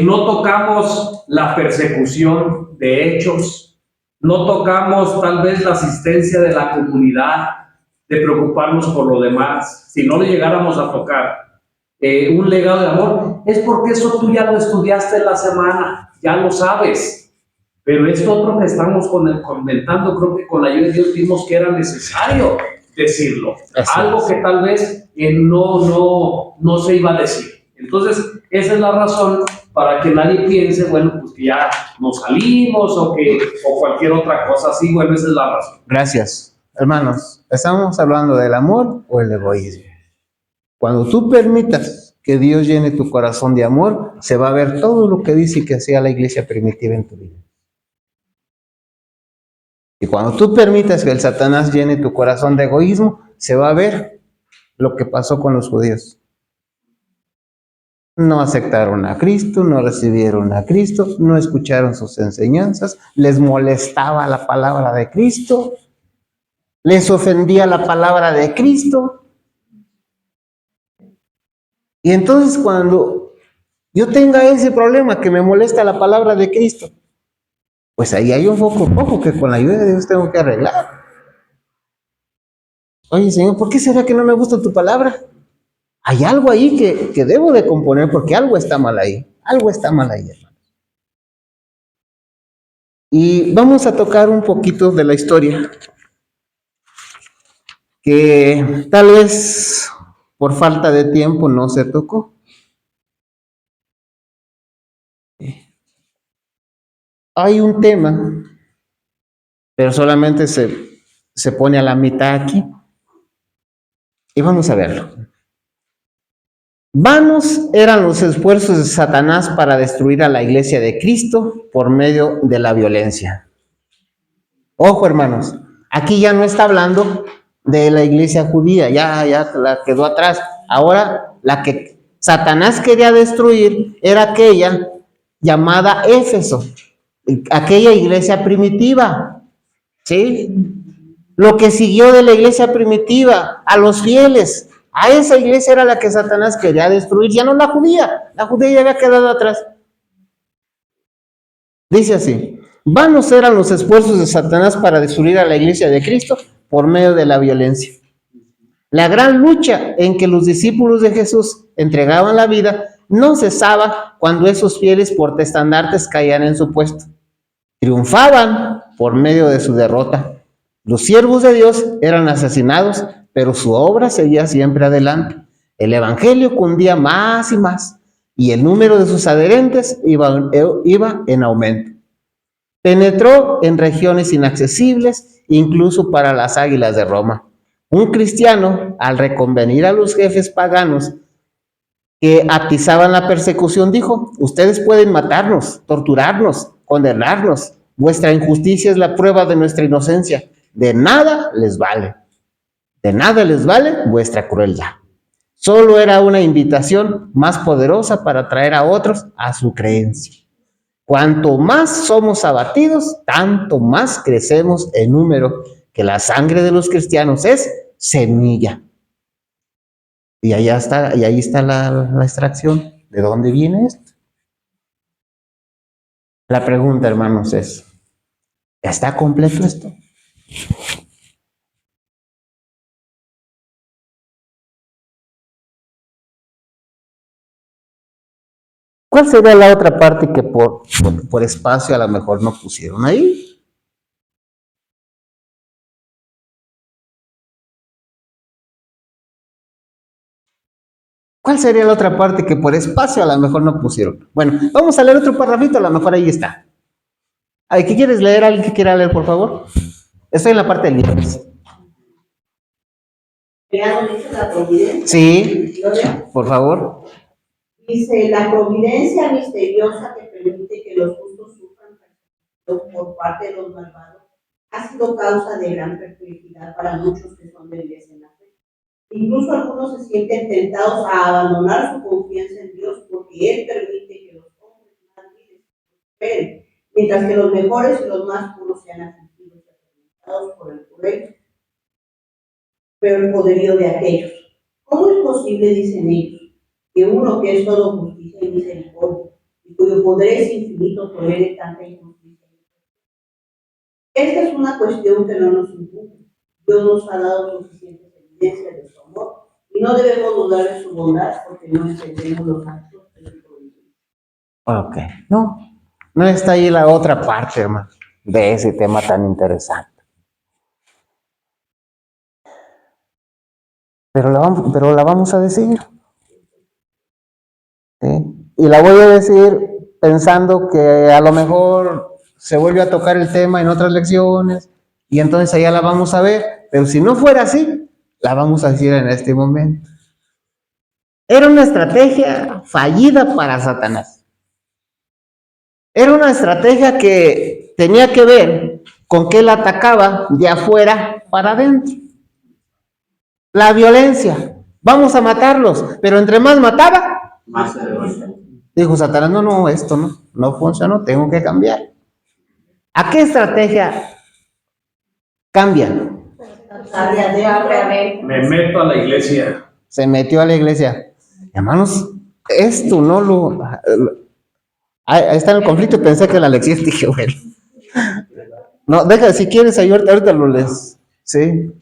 [SPEAKER 9] No tocamos la persecución de Hechos, no tocamos tal vez la asistencia de la comunidad, de preocuparnos por lo demás. Si no le llegáramos a tocar un legado de amor, es porque eso tú ya lo estudiaste en la semana, ya lo sabes. Pero esto otro que estamos comentando, creo que con la ayuda de Dios vimos que era necesario decirlo. Algo que tal vez no se iba a decir. Entonces, esa es la razón para que nadie piense, bueno, pues que ya nos salimos o cualquier otra cosa así. Bueno, esa es la razón.
[SPEAKER 1] Gracias. Hermanos, ¿estamos hablando del amor o el egoísmo? Cuando tú permitas que Dios llene tu corazón de amor, se va a ver todo lo que dice que hacía la iglesia primitiva en tu vida. Y cuando tú permitas que el Satanás llene tu corazón de egoísmo, se va a ver lo que pasó con los judíos. No aceptaron a Cristo, no recibieron a Cristo, no escucharon sus enseñanzas, les molestaba la palabra de Cristo, les ofendía la palabra de Cristo. Y entonces cuando yo tenga ese problema que me molesta la palabra de Cristo, pues ahí hay un foco rojo que con la ayuda de Dios tengo que arreglar. Oye, Señor, ¿por qué será que no me gusta tu palabra? Hay algo ahí que debo de componer porque algo está mal ahí. Algo está mal ahí, hermano. Y vamos a tocar un poquito de la historia que tal vez por falta de tiempo no se tocó. Hay un tema, pero solamente se pone a la mitad aquí. Y vamos a verlo. Vanos eran los esfuerzos de Satanás para destruir a la iglesia de Cristo por medio de la violencia. Ojo, hermanos, aquí ya no está hablando de la iglesia judía, ya la quedó atrás. Ahora, la que Satanás quería destruir era aquella llamada Éfeso, aquella iglesia primitiva, ¿sí? Lo que siguió de la iglesia primitiva, a los fieles, a esa iglesia era la que Satanás quería destruir, ya no la judía ya había quedado atrás. Dice así: vanos eran los esfuerzos de Satanás para destruir a la iglesia de Cristo por medio de la violencia. La gran lucha en que los discípulos de Jesús entregaban la vida no cesaba cuando esos fieles protestantes caían en su puesto. Triunfaban por medio de su derrota. Los siervos de Dios eran asesinados, pero su obra seguía siempre adelante. El evangelio cundía más y más, y el número de sus adherentes iba en aumento. Penetró en regiones inaccesibles, incluso para las águilas de Roma. Un cristiano, al reconvenir a los jefes paganos que atizaban la persecución, dijo: ustedes pueden matarnos, torturarnos, condenarnos. Vuestra injusticia es la prueba de nuestra inocencia. De nada les vale. De nada les vale vuestra crueldad. Solo era una invitación más poderosa para atraer a otros a su creencia. Cuanto más somos abatidos, tanto más crecemos en número, que la sangre de los cristianos es semilla. Y ahí está la extracción. ¿De dónde viene esto? La pregunta, hermanos, es: ¿está completo esto? ¿Cuál sería la otra parte que por espacio a lo mejor no pusieron ahí? ¿Cuál sería la otra parte que por espacio a lo mejor no pusieron? Bueno, vamos a leer otro parrafito, a lo mejor ahí está. Ay, ¿qué quieres leer? ¿Alguien que quiera leer, por favor? Estoy en la parte del libro.
[SPEAKER 7] Creado dice la providencia.
[SPEAKER 1] Sí, por favor.
[SPEAKER 7] Dice, la providencia misteriosa que permite que los justos sufran persecución por parte de los malvados ha sido causa de gran perplejidad para muchos que son débiles en la fe. Incluso algunos se sienten tentados a abandonar su confianza en Dios porque Él permite que los hombres más viles prosperen, mientras que los mejores y los más puros sean afligidos y atormentados por el cruel, pero el poderío de aquellos. ¿Cómo es posible, dicen ellos, que uno que es todo justicia y misericordia, y cuyo poder es infinito, tolere tanta injusticia? Esta es una cuestión que no nos incumbe. Dios nos ha dado suficientes evidencias de su amor, y no debemos dudar de su bondad, porque no entendemos los actos de su providencia.
[SPEAKER 1] Ok, no está ahí la otra parte, hermano, de ese tema tan interesante. Pero la vamos a decir. ¿Sí? Y la voy a decir pensando que a lo mejor se vuelve a tocar el tema en otras lecciones y entonces allá la vamos a ver. Pero si no fuera así, la vamos a decir en este momento. Era una estrategia fallida para Satanás. Era una estrategia que tenía que ver con que él atacaba de afuera para adentro. La violencia. Vamos a matarlos, pero entre más mataba,
[SPEAKER 5] Más se levanta.
[SPEAKER 1] dijo Satanás, no, esto no funcionó, tengo que cambiar. ¿A qué estrategia cambian?
[SPEAKER 9] Me meto a la iglesia.
[SPEAKER 1] Se metió a la iglesia. Hermanos, esto no lo... Ahí está en el conflicto y pensé que la lección dije, bueno. No, deja, si quieres, ahorita lo lees. Sí.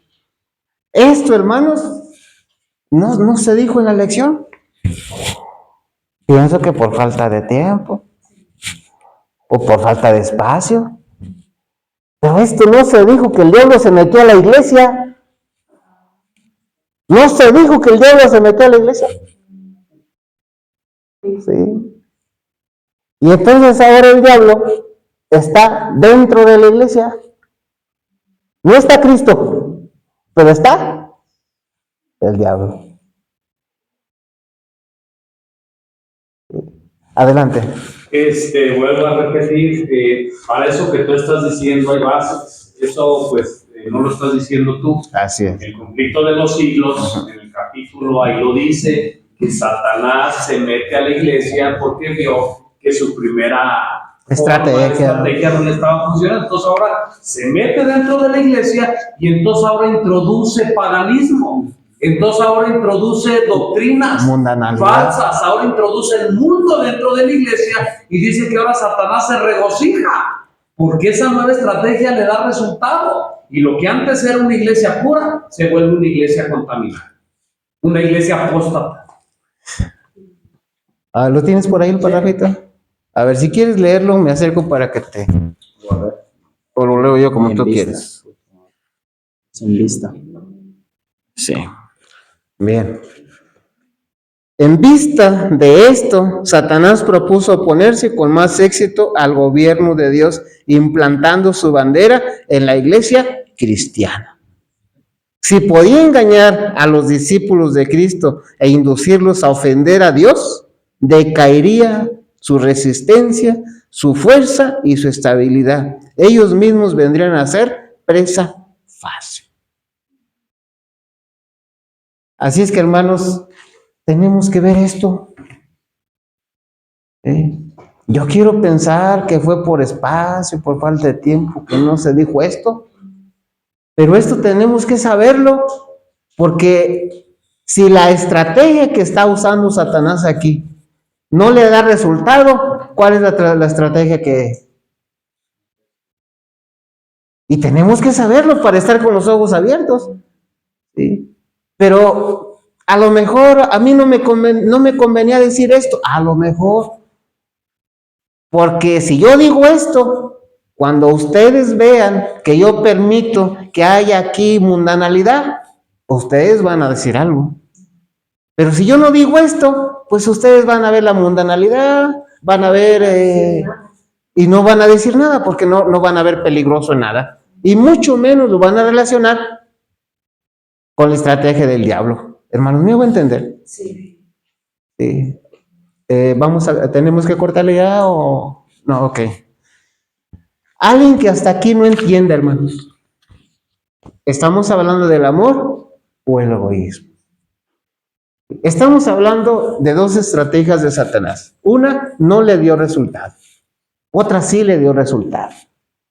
[SPEAKER 1] Esto, hermanos, no se dijo en la lección. Pienso que por falta de tiempo o por falta de espacio. Pero esto no se dijo que el diablo se metió a la iglesia. No se dijo que el diablo se metió a la iglesia. Sí. Y entonces ahora el diablo está dentro de la iglesia. No está Cristo, pero está el diablo. Adelante.
[SPEAKER 9] Vuelvo a repetir que para eso que tú estás diciendo hay bases. Eso pues no lo estás diciendo tú.
[SPEAKER 1] Así es.
[SPEAKER 9] El conflicto de los siglos, en el capítulo ahí lo dice, que Satanás se mete a la iglesia porque vio que su primera estrategia no le estaba funcionando. Entonces ahora se mete dentro de la iglesia y entonces ahora introduce paganismo. Entonces ahora introduce doctrinas falsas, ahora introduce el mundo dentro de la iglesia y dice que ahora Satanás se regocija porque esa nueva estrategia le da resultado. Y lo que antes era una iglesia pura se vuelve una iglesia contaminada, una iglesia apóstata.
[SPEAKER 1] ¿Lo tienes por ahí el parrafito? A ver, si quieres leerlo, me acerco para que te... O lo leo yo como tú quieres.
[SPEAKER 5] En vista.
[SPEAKER 1] Sí. Bien. En vista de esto, Satanás propuso oponerse con más éxito al gobierno de Dios, implantando su bandera en la iglesia cristiana. Si podía engañar a los discípulos de Cristo e inducirlos a ofender a Dios, decaería su resistencia, su fuerza y su estabilidad. Ellos mismos vendrían a ser presa fácil. Así es que, hermanos, tenemos que ver esto. Yo quiero pensar que fue por espacio, por falta de tiempo, que no se dijo esto. Pero esto tenemos que saberlo, porque si la estrategia que está usando Satanás aquí no le da resultado, ¿cuál es la estrategia que? Y tenemos que saberlo para estar con los ojos abiertos. ¿Sí? Pero a lo mejor a mí no me convenía decir esto, a lo mejor, porque si yo digo esto, cuando ustedes vean que yo permito que haya aquí mundanalidad, ustedes van a decir algo. Pero si yo no digo esto, pues ustedes van a ver la mundanalidad, van a ver y no van a decir nada porque no van a ver peligroso en nada. Y mucho menos lo van a relacionar con la estrategia del diablo. Hermanos, ¿me voy a entender?
[SPEAKER 3] Sí.
[SPEAKER 1] Sí. ¿Tenemos que cortarle ya o...? No, ok. Alguien que hasta aquí no entienda, hermanos. ¿Estamos hablando del amor o el egoísmo? Estamos hablando de dos estrategias de Satanás. Una no le dio resultado. Otra sí le dio resultado.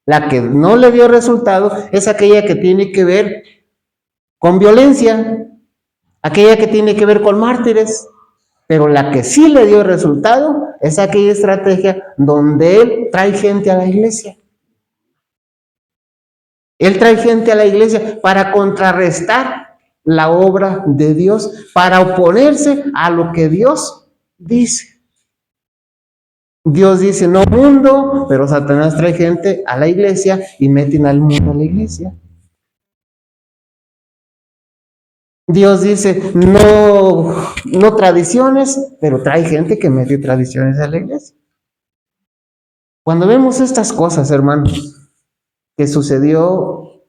[SPEAKER 1] La que no le dio resultado es aquella que tiene que ver con violencia, aquella que tiene que ver con mártires, pero la que sí le dio resultado es aquella estrategia donde él trae gente a la iglesia. Él trae gente a la iglesia para contrarrestar la obra de Dios, para oponerse a lo que Dios dice. Dios dice no mundo, pero Satanás trae gente a la iglesia y meten al mundo a la iglesia. Dios dice no tradiciones, pero trae gente que mete tradiciones a la iglesia. Cuando vemos estas cosas, hermanos, que sucedió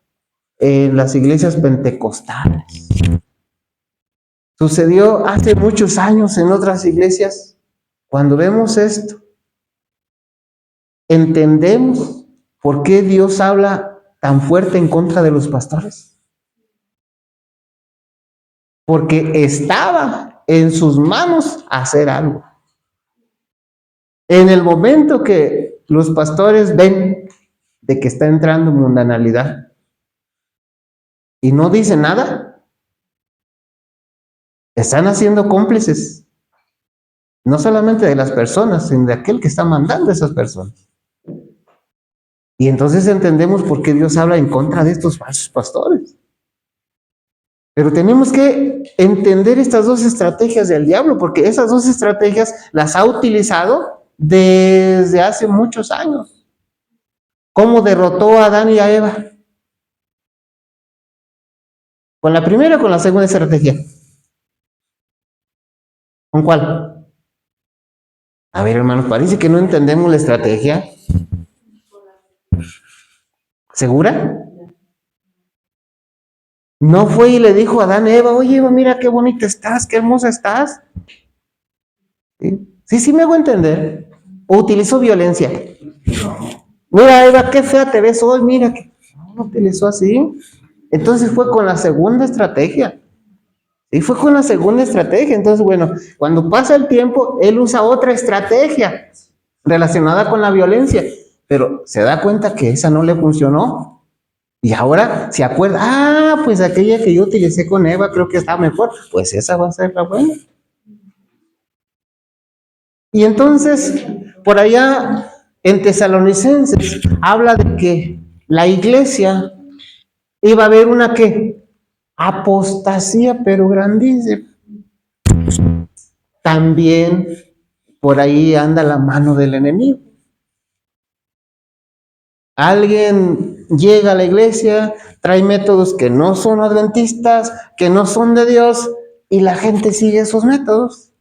[SPEAKER 1] en las iglesias pentecostales, sucedió hace muchos años en otras iglesias, cuando vemos esto, entendemos por qué Dios habla tan fuerte en contra de los pastores. Porque estaba en sus manos hacer algo. En el momento que los pastores ven de que está entrando mundanalidad y no dicen nada, están haciendo cómplices, no solamente de las personas, sino de aquel que está mandando a esas personas. Y entonces entendemos por qué Dios habla en contra de estos falsos pastores. Pero tenemos que entender estas dos estrategias del diablo, porque esas dos estrategias las ha utilizado desde hace muchos años. ¿Cómo derrotó a Adán y a Eva? ¿Con la primera o con la segunda estrategia? ¿Con cuál? A ver, hermanos, parece que no entendemos la estrategia. ¿Segura? No fue y le dijo a Adán, Eva, oye Eva, mira qué bonita estás, qué hermosa estás. Sí, me hago entender. O utilizó violencia. Mira Eva, qué fea te ves hoy, mira que no utilizó así. Entonces fue con la segunda estrategia. Y fue con la segunda estrategia. Entonces, bueno, cuando pasa el tiempo, él usa otra estrategia relacionada con la violencia. Pero se da cuenta que esa no le funcionó. Y ahora se acuerda, pues aquella que yo utilicé con Eva creo que está mejor. Pues esa va a ser la buena. Y entonces, por allá en Tesalonicenses, habla de que la iglesia iba a haber una ¿qué? Apostasía, pero grandísima. También por ahí anda la mano del enemigo. Alguien llega a la iglesia, trae métodos que no son adventistas, que no son de Dios, y la gente sigue esos métodos.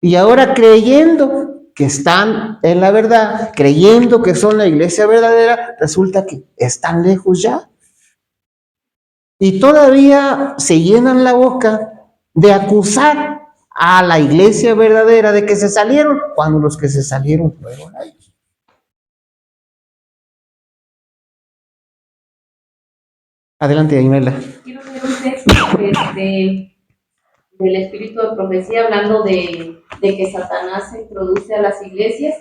[SPEAKER 1] Y ahora creyendo que están en la verdad, creyendo que son la iglesia verdadera, resulta que están lejos ya. Y todavía se llenan la boca de acusar a la iglesia verdadera de que se salieron, cuando los que se salieron fueron ellos. Adelante, Imelda.
[SPEAKER 3] Quiero leer un texto del espíritu de profecía hablando de que Satanás se introduce a las iglesias.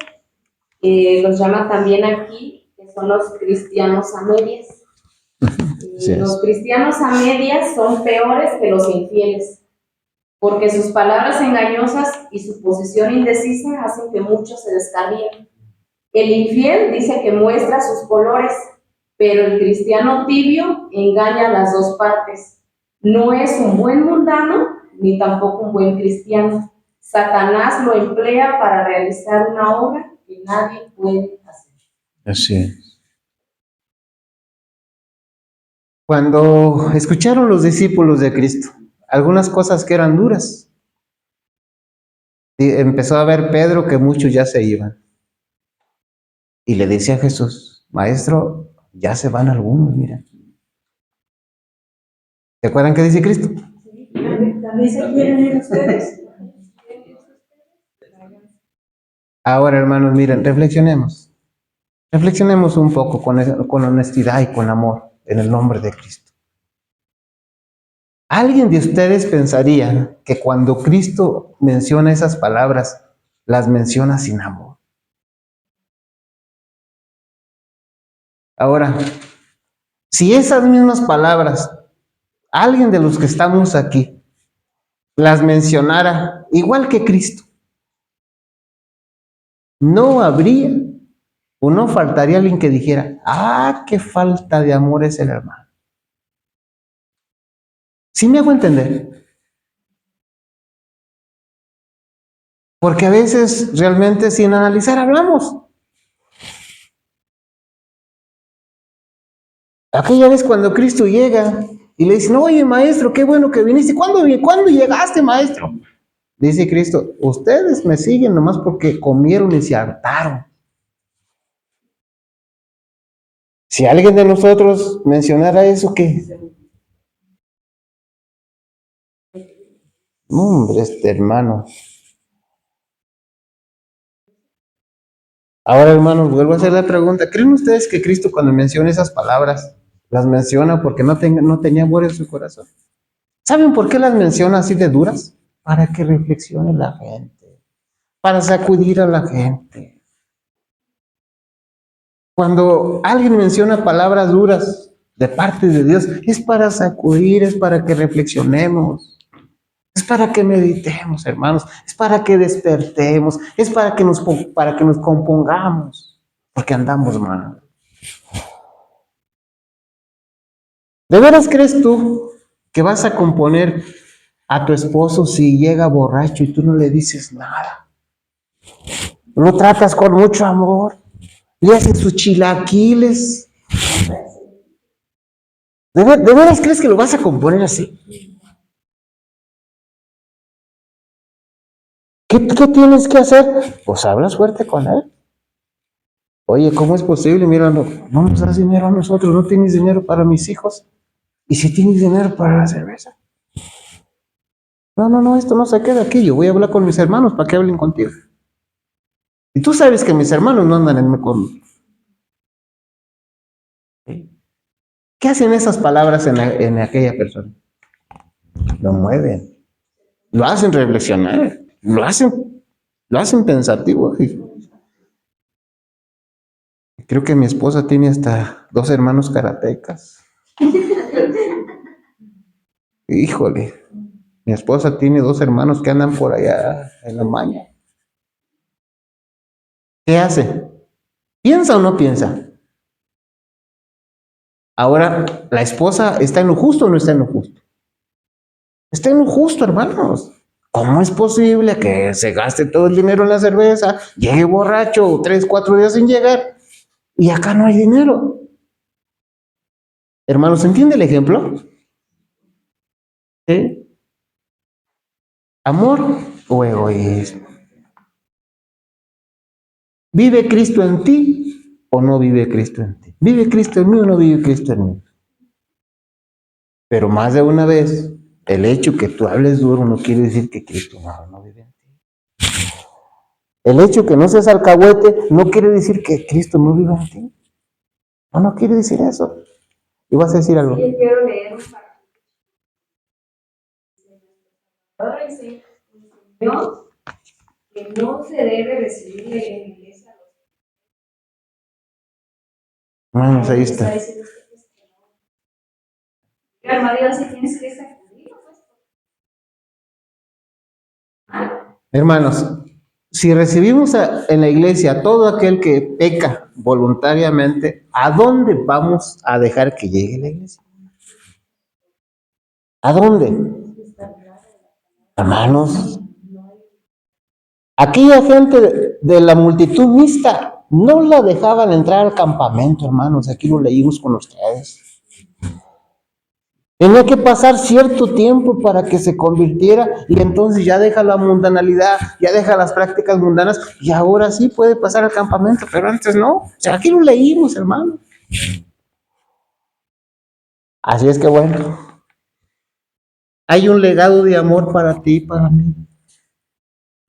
[SPEAKER 3] Los llama también aquí, que son los cristianos a medias. Los cristianos a medias son peores que los infieles, porque sus palabras engañosas y su posición indecisa hacen que muchos se descarríen. El infiel dice que muestra sus colores, pero el cristiano tibio engaña a las dos partes. No es un buen mundano ni tampoco un buen cristiano. Satanás lo emplea para realizar una obra que nadie puede hacer.
[SPEAKER 1] Así es. Cuando escucharon los discípulos de Cristo algunas cosas que eran duras. Y empezó a ver Pedro que muchos ya se iban. Y le decía a Jesús, Maestro, ya se van algunos, mira. ¿Se acuerdan qué dice Cristo?
[SPEAKER 2] También se quieren ir ustedes.
[SPEAKER 1] Ahora, hermanos, miren, reflexionemos. Reflexionemos un poco con honestidad y con amor en el nombre de Cristo. ¿Alguien de ustedes pensaría que cuando Cristo menciona esas palabras, las menciona sin amor? Ahora, si esas mismas palabras, alguien de los que estamos aquí, las mencionara igual que Cristo, no habría o no faltaría alguien que dijera, qué falta de amor es el hermano. ¿Sí me hago entender? Porque a veces realmente sin analizar hablamos. Aquella vez cuando Cristo llega y le dicen, oye maestro, qué bueno que viniste. ¿Cuándo llegaste, maestro? Dice Cristo, ustedes me siguen nomás porque comieron y se hartaron. Si alguien de nosotros mencionara eso, ¿qué? Hombre, hermano. Ahora, hermanos, vuelvo a hacer la pregunta. ¿Creen ustedes que Cristo cuando menciona esas palabras, las menciona porque no tenía amor en su corazón? ¿Saben por qué las menciona así de duras? Para que reflexione la gente, para sacudir a la gente. Cuando alguien menciona palabras duras de parte de Dios, es para sacudir, es para que reflexionemos. Es para que meditemos, hermanos. Es para que despertemos. Es para que nos compongamos. Porque andamos mal. ¿De veras crees tú que vas a componer a tu esposo si llega borracho y tú no le dices nada? Lo tratas con mucho amor. Le haces sus chilaquiles. ¿De veras crees que lo vas a componer así? ¿Qué tienes que hacer? Pues hablas fuerte con él. Oye, ¿cómo es posible? Mira, no nos das dinero a nosotros, no tienes dinero para mis hijos. ¿Y si tienes dinero para la cerveza? No, esto no se queda aquí. Yo voy a hablar con mis hermanos para que hablen contigo. Y tú sabes que mis hermanos no andan con... ¿Qué hacen esas palabras en aquella persona? Lo mueven. Lo hacen reflexionar. Lo hacen pensativo. Creo que mi esposa tiene hasta 2 hermanos karatecas. Híjole, mi esposa tiene 2 hermanos que andan por allá en la maña. ¿Qué hace? ¿Piensa o no piensa? Ahora, ¿la esposa está en lo justo o no está en lo justo? Está en lo justo, hermanos. ¿Cómo es posible que se gaste todo el dinero en la cerveza, llegue borracho 3, 4 días sin llegar y acá no hay dinero? Hermanos, ¿entiende el ejemplo? ¿Sí? ¿Amor o egoísmo? ¿Vive Cristo en ti o no vive Cristo en ti? ¿Vive Cristo en mí o no vive Cristo en mí? Pero más de una vez, el hecho que tú hables duro no quiere decir que Cristo no vive en ti. El hecho que no seas alcahuete no quiere decir que Cristo no vive en ti. No quiere decir eso. ¿Y vas a decir algo?
[SPEAKER 4] Sí, quiero leer un párrafo. Ahora dice, Dios, que no se debe recibir en la iglesia.
[SPEAKER 1] Vamos, ahí está.
[SPEAKER 4] María, si tienes que sacudir,
[SPEAKER 1] Hermanos, si recibimos en la iglesia a todo aquel que peca voluntariamente, ¿a dónde vamos a dejar que llegue la iglesia? ¿A dónde? Hermanos, aquella gente de la multitud mixta no la dejaban entrar al campamento, hermanos. Aquí lo leímos con ustedes. Tenía que pasar cierto tiempo para que se convirtiera y entonces ya deja la mundanalidad, ya deja las prácticas mundanas y ahora sí puede pasar al campamento, pero antes no. O sea, aquí lo leímos, hermano. Así es que bueno, hay un legado de amor para ti y para mí.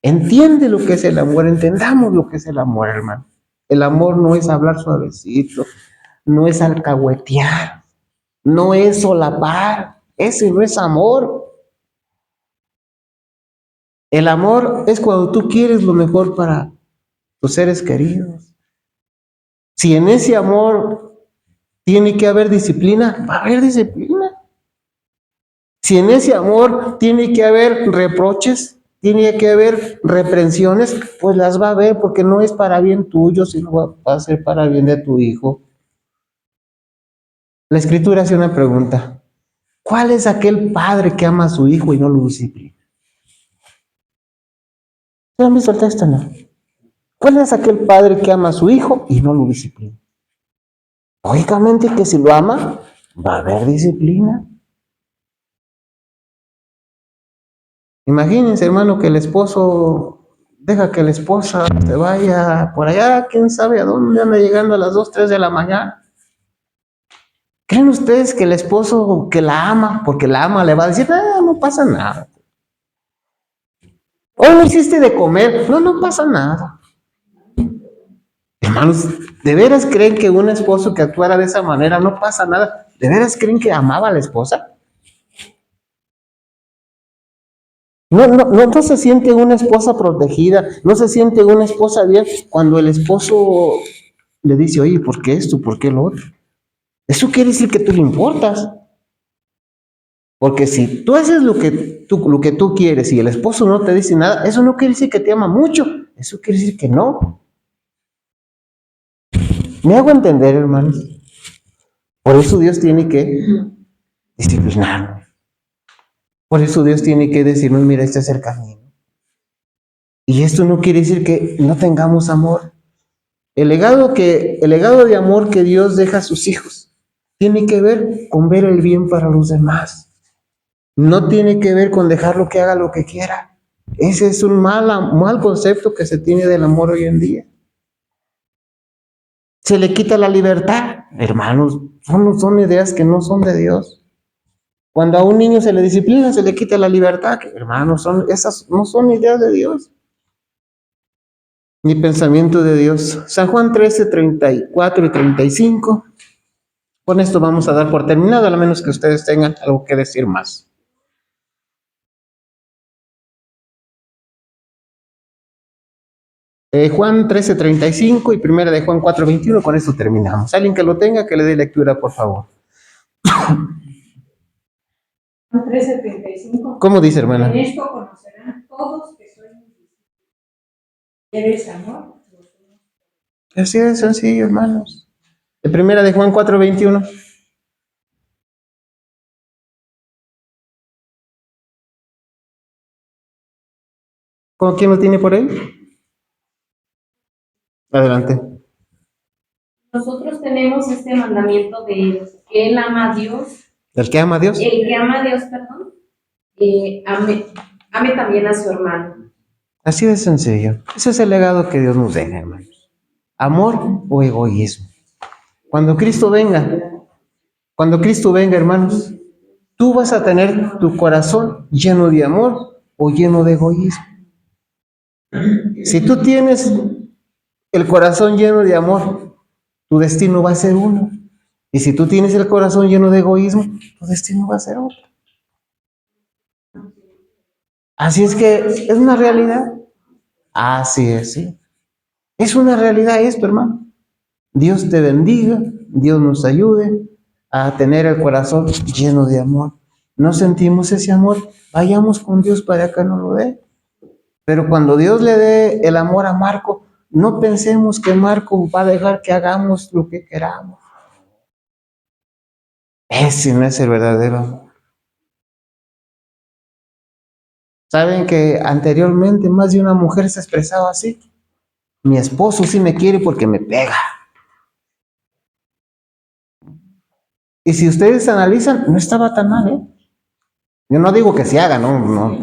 [SPEAKER 1] Entiende lo que es el amor, entendamos lo que es el amor, hermano. El amor no es hablar suavecito, no es alcahuetear, no es solapar, ese no es amor. El amor es cuando tú quieres lo mejor para tus seres queridos. Si en ese amor tiene que haber disciplina, va a haber disciplina. Si en ese amor tiene que haber reproches, tiene que haber reprensiones, pues las va a haber porque no es para bien tuyo, sino va a ser para bien de tu hijo. La Escritura hace una pregunta. ¿Cuál es aquel padre que ama a su hijo y no lo disciplina? ¿Se han visto el texto, no? ¿Cuál es aquel padre que ama a su hijo y no lo disciplina? Lógicamente que si lo ama, va a haber disciplina. Imagínense, hermano, que el esposo deja que la esposa se vaya por allá, quién sabe a dónde anda llegando a las 2, 3 de la mañana. ¿Creen ustedes que el esposo que la ama, porque la ama, le va a decir, no pasa nada? Hoy no hiciste de comer, no pasa nada. Hermanos, ¿de veras creen que un esposo que actuara de esa manera no pasa nada? ¿De veras creen que amaba a la esposa? No se siente una esposa protegida, no se siente una esposa bien cuando el esposo le dice, oye, ¿por qué esto? ¿Por qué lo otro? Eso quiere decir que tú le importas. Porque si tú haces lo que tú quieres y el esposo no te dice nada, eso no quiere decir que te ama mucho, eso quiere decir que no. ¿Me hago entender, hermanos? Por eso Dios tiene que disciplinarnos. Por eso Dios tiene que decirnos, mira, este es el camino. Y esto no quiere decir que no tengamos amor. El legado de amor que Dios deja a sus hijos tiene que ver con ver el bien para los demás. No tiene que ver con dejarlo que haga lo que quiera. Ese es un mal concepto que se tiene del amor hoy en día. Se le quita la libertad. Hermanos, son ideas que no son de Dios. Cuando a un niño se le disciplina, se le quita la libertad. Hermanos, esas no son ideas de Dios. Ni pensamiento de Dios. San Juan 13, 34 y 35. Con esto vamos a dar por terminado, a menos que ustedes tengan algo que decir más. Juan 13, 35 y primera de Juan 4, 21. Con esto terminamos. Alguien que lo tenga, que le dé lectura, por favor.
[SPEAKER 2] Juan 13:35.
[SPEAKER 1] ¿Cómo dice, hermana?
[SPEAKER 2] En esto conocerán todos que soy mi discípulo. ¿Eres amor?
[SPEAKER 1] Así de sencillo, hermanos. De primera de Juan 4, 21. ¿Con quién lo tiene por ahí? Adelante.
[SPEAKER 3] Nosotros tenemos este mandamiento de él, que él ama a Dios,
[SPEAKER 1] ¿El que ama a Dios?
[SPEAKER 3] el que ama a Dios, perdón, ame también a su hermano.
[SPEAKER 1] Así de sencillo. Ese es el legado que Dios nos deja, hermanos. Amor o egoísmo. Cuando Cristo venga, hermanos, tú vas a tener tu corazón lleno de amor o lleno de egoísmo. Si tú tienes el corazón lleno de amor, tu destino va a ser uno. Y si tú tienes el corazón lleno de egoísmo, tu destino va a ser otro. Así es que es una realidad. Así es, sí. Es una realidad esto, hermano. Dios te bendiga, Dios nos ayude a tener el corazón lleno de amor. No sentimos ese amor, vayamos con Dios para que nos lo dé. Pero cuando Dios le dé el amor a Marco, no pensemos que Marco va a dejar que hagamos lo que queramos. Ese no es el verdadero amor. ¿Saben que anteriormente más de una mujer se expresaba así? Mi esposo sí me quiere porque me pega. Y si ustedes analizan, no estaba tan mal, ¿eh? Yo no digo que se haga, no.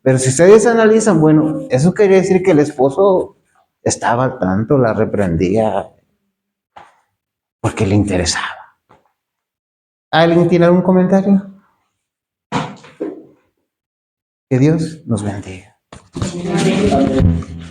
[SPEAKER 1] Pero si ustedes analizan, bueno, eso quería decir que el esposo estaba al tanto, la reprendía, porque le interesaba. ¿Alguien tiene algún comentario? Que Dios nos bendiga.
[SPEAKER 3] Amén.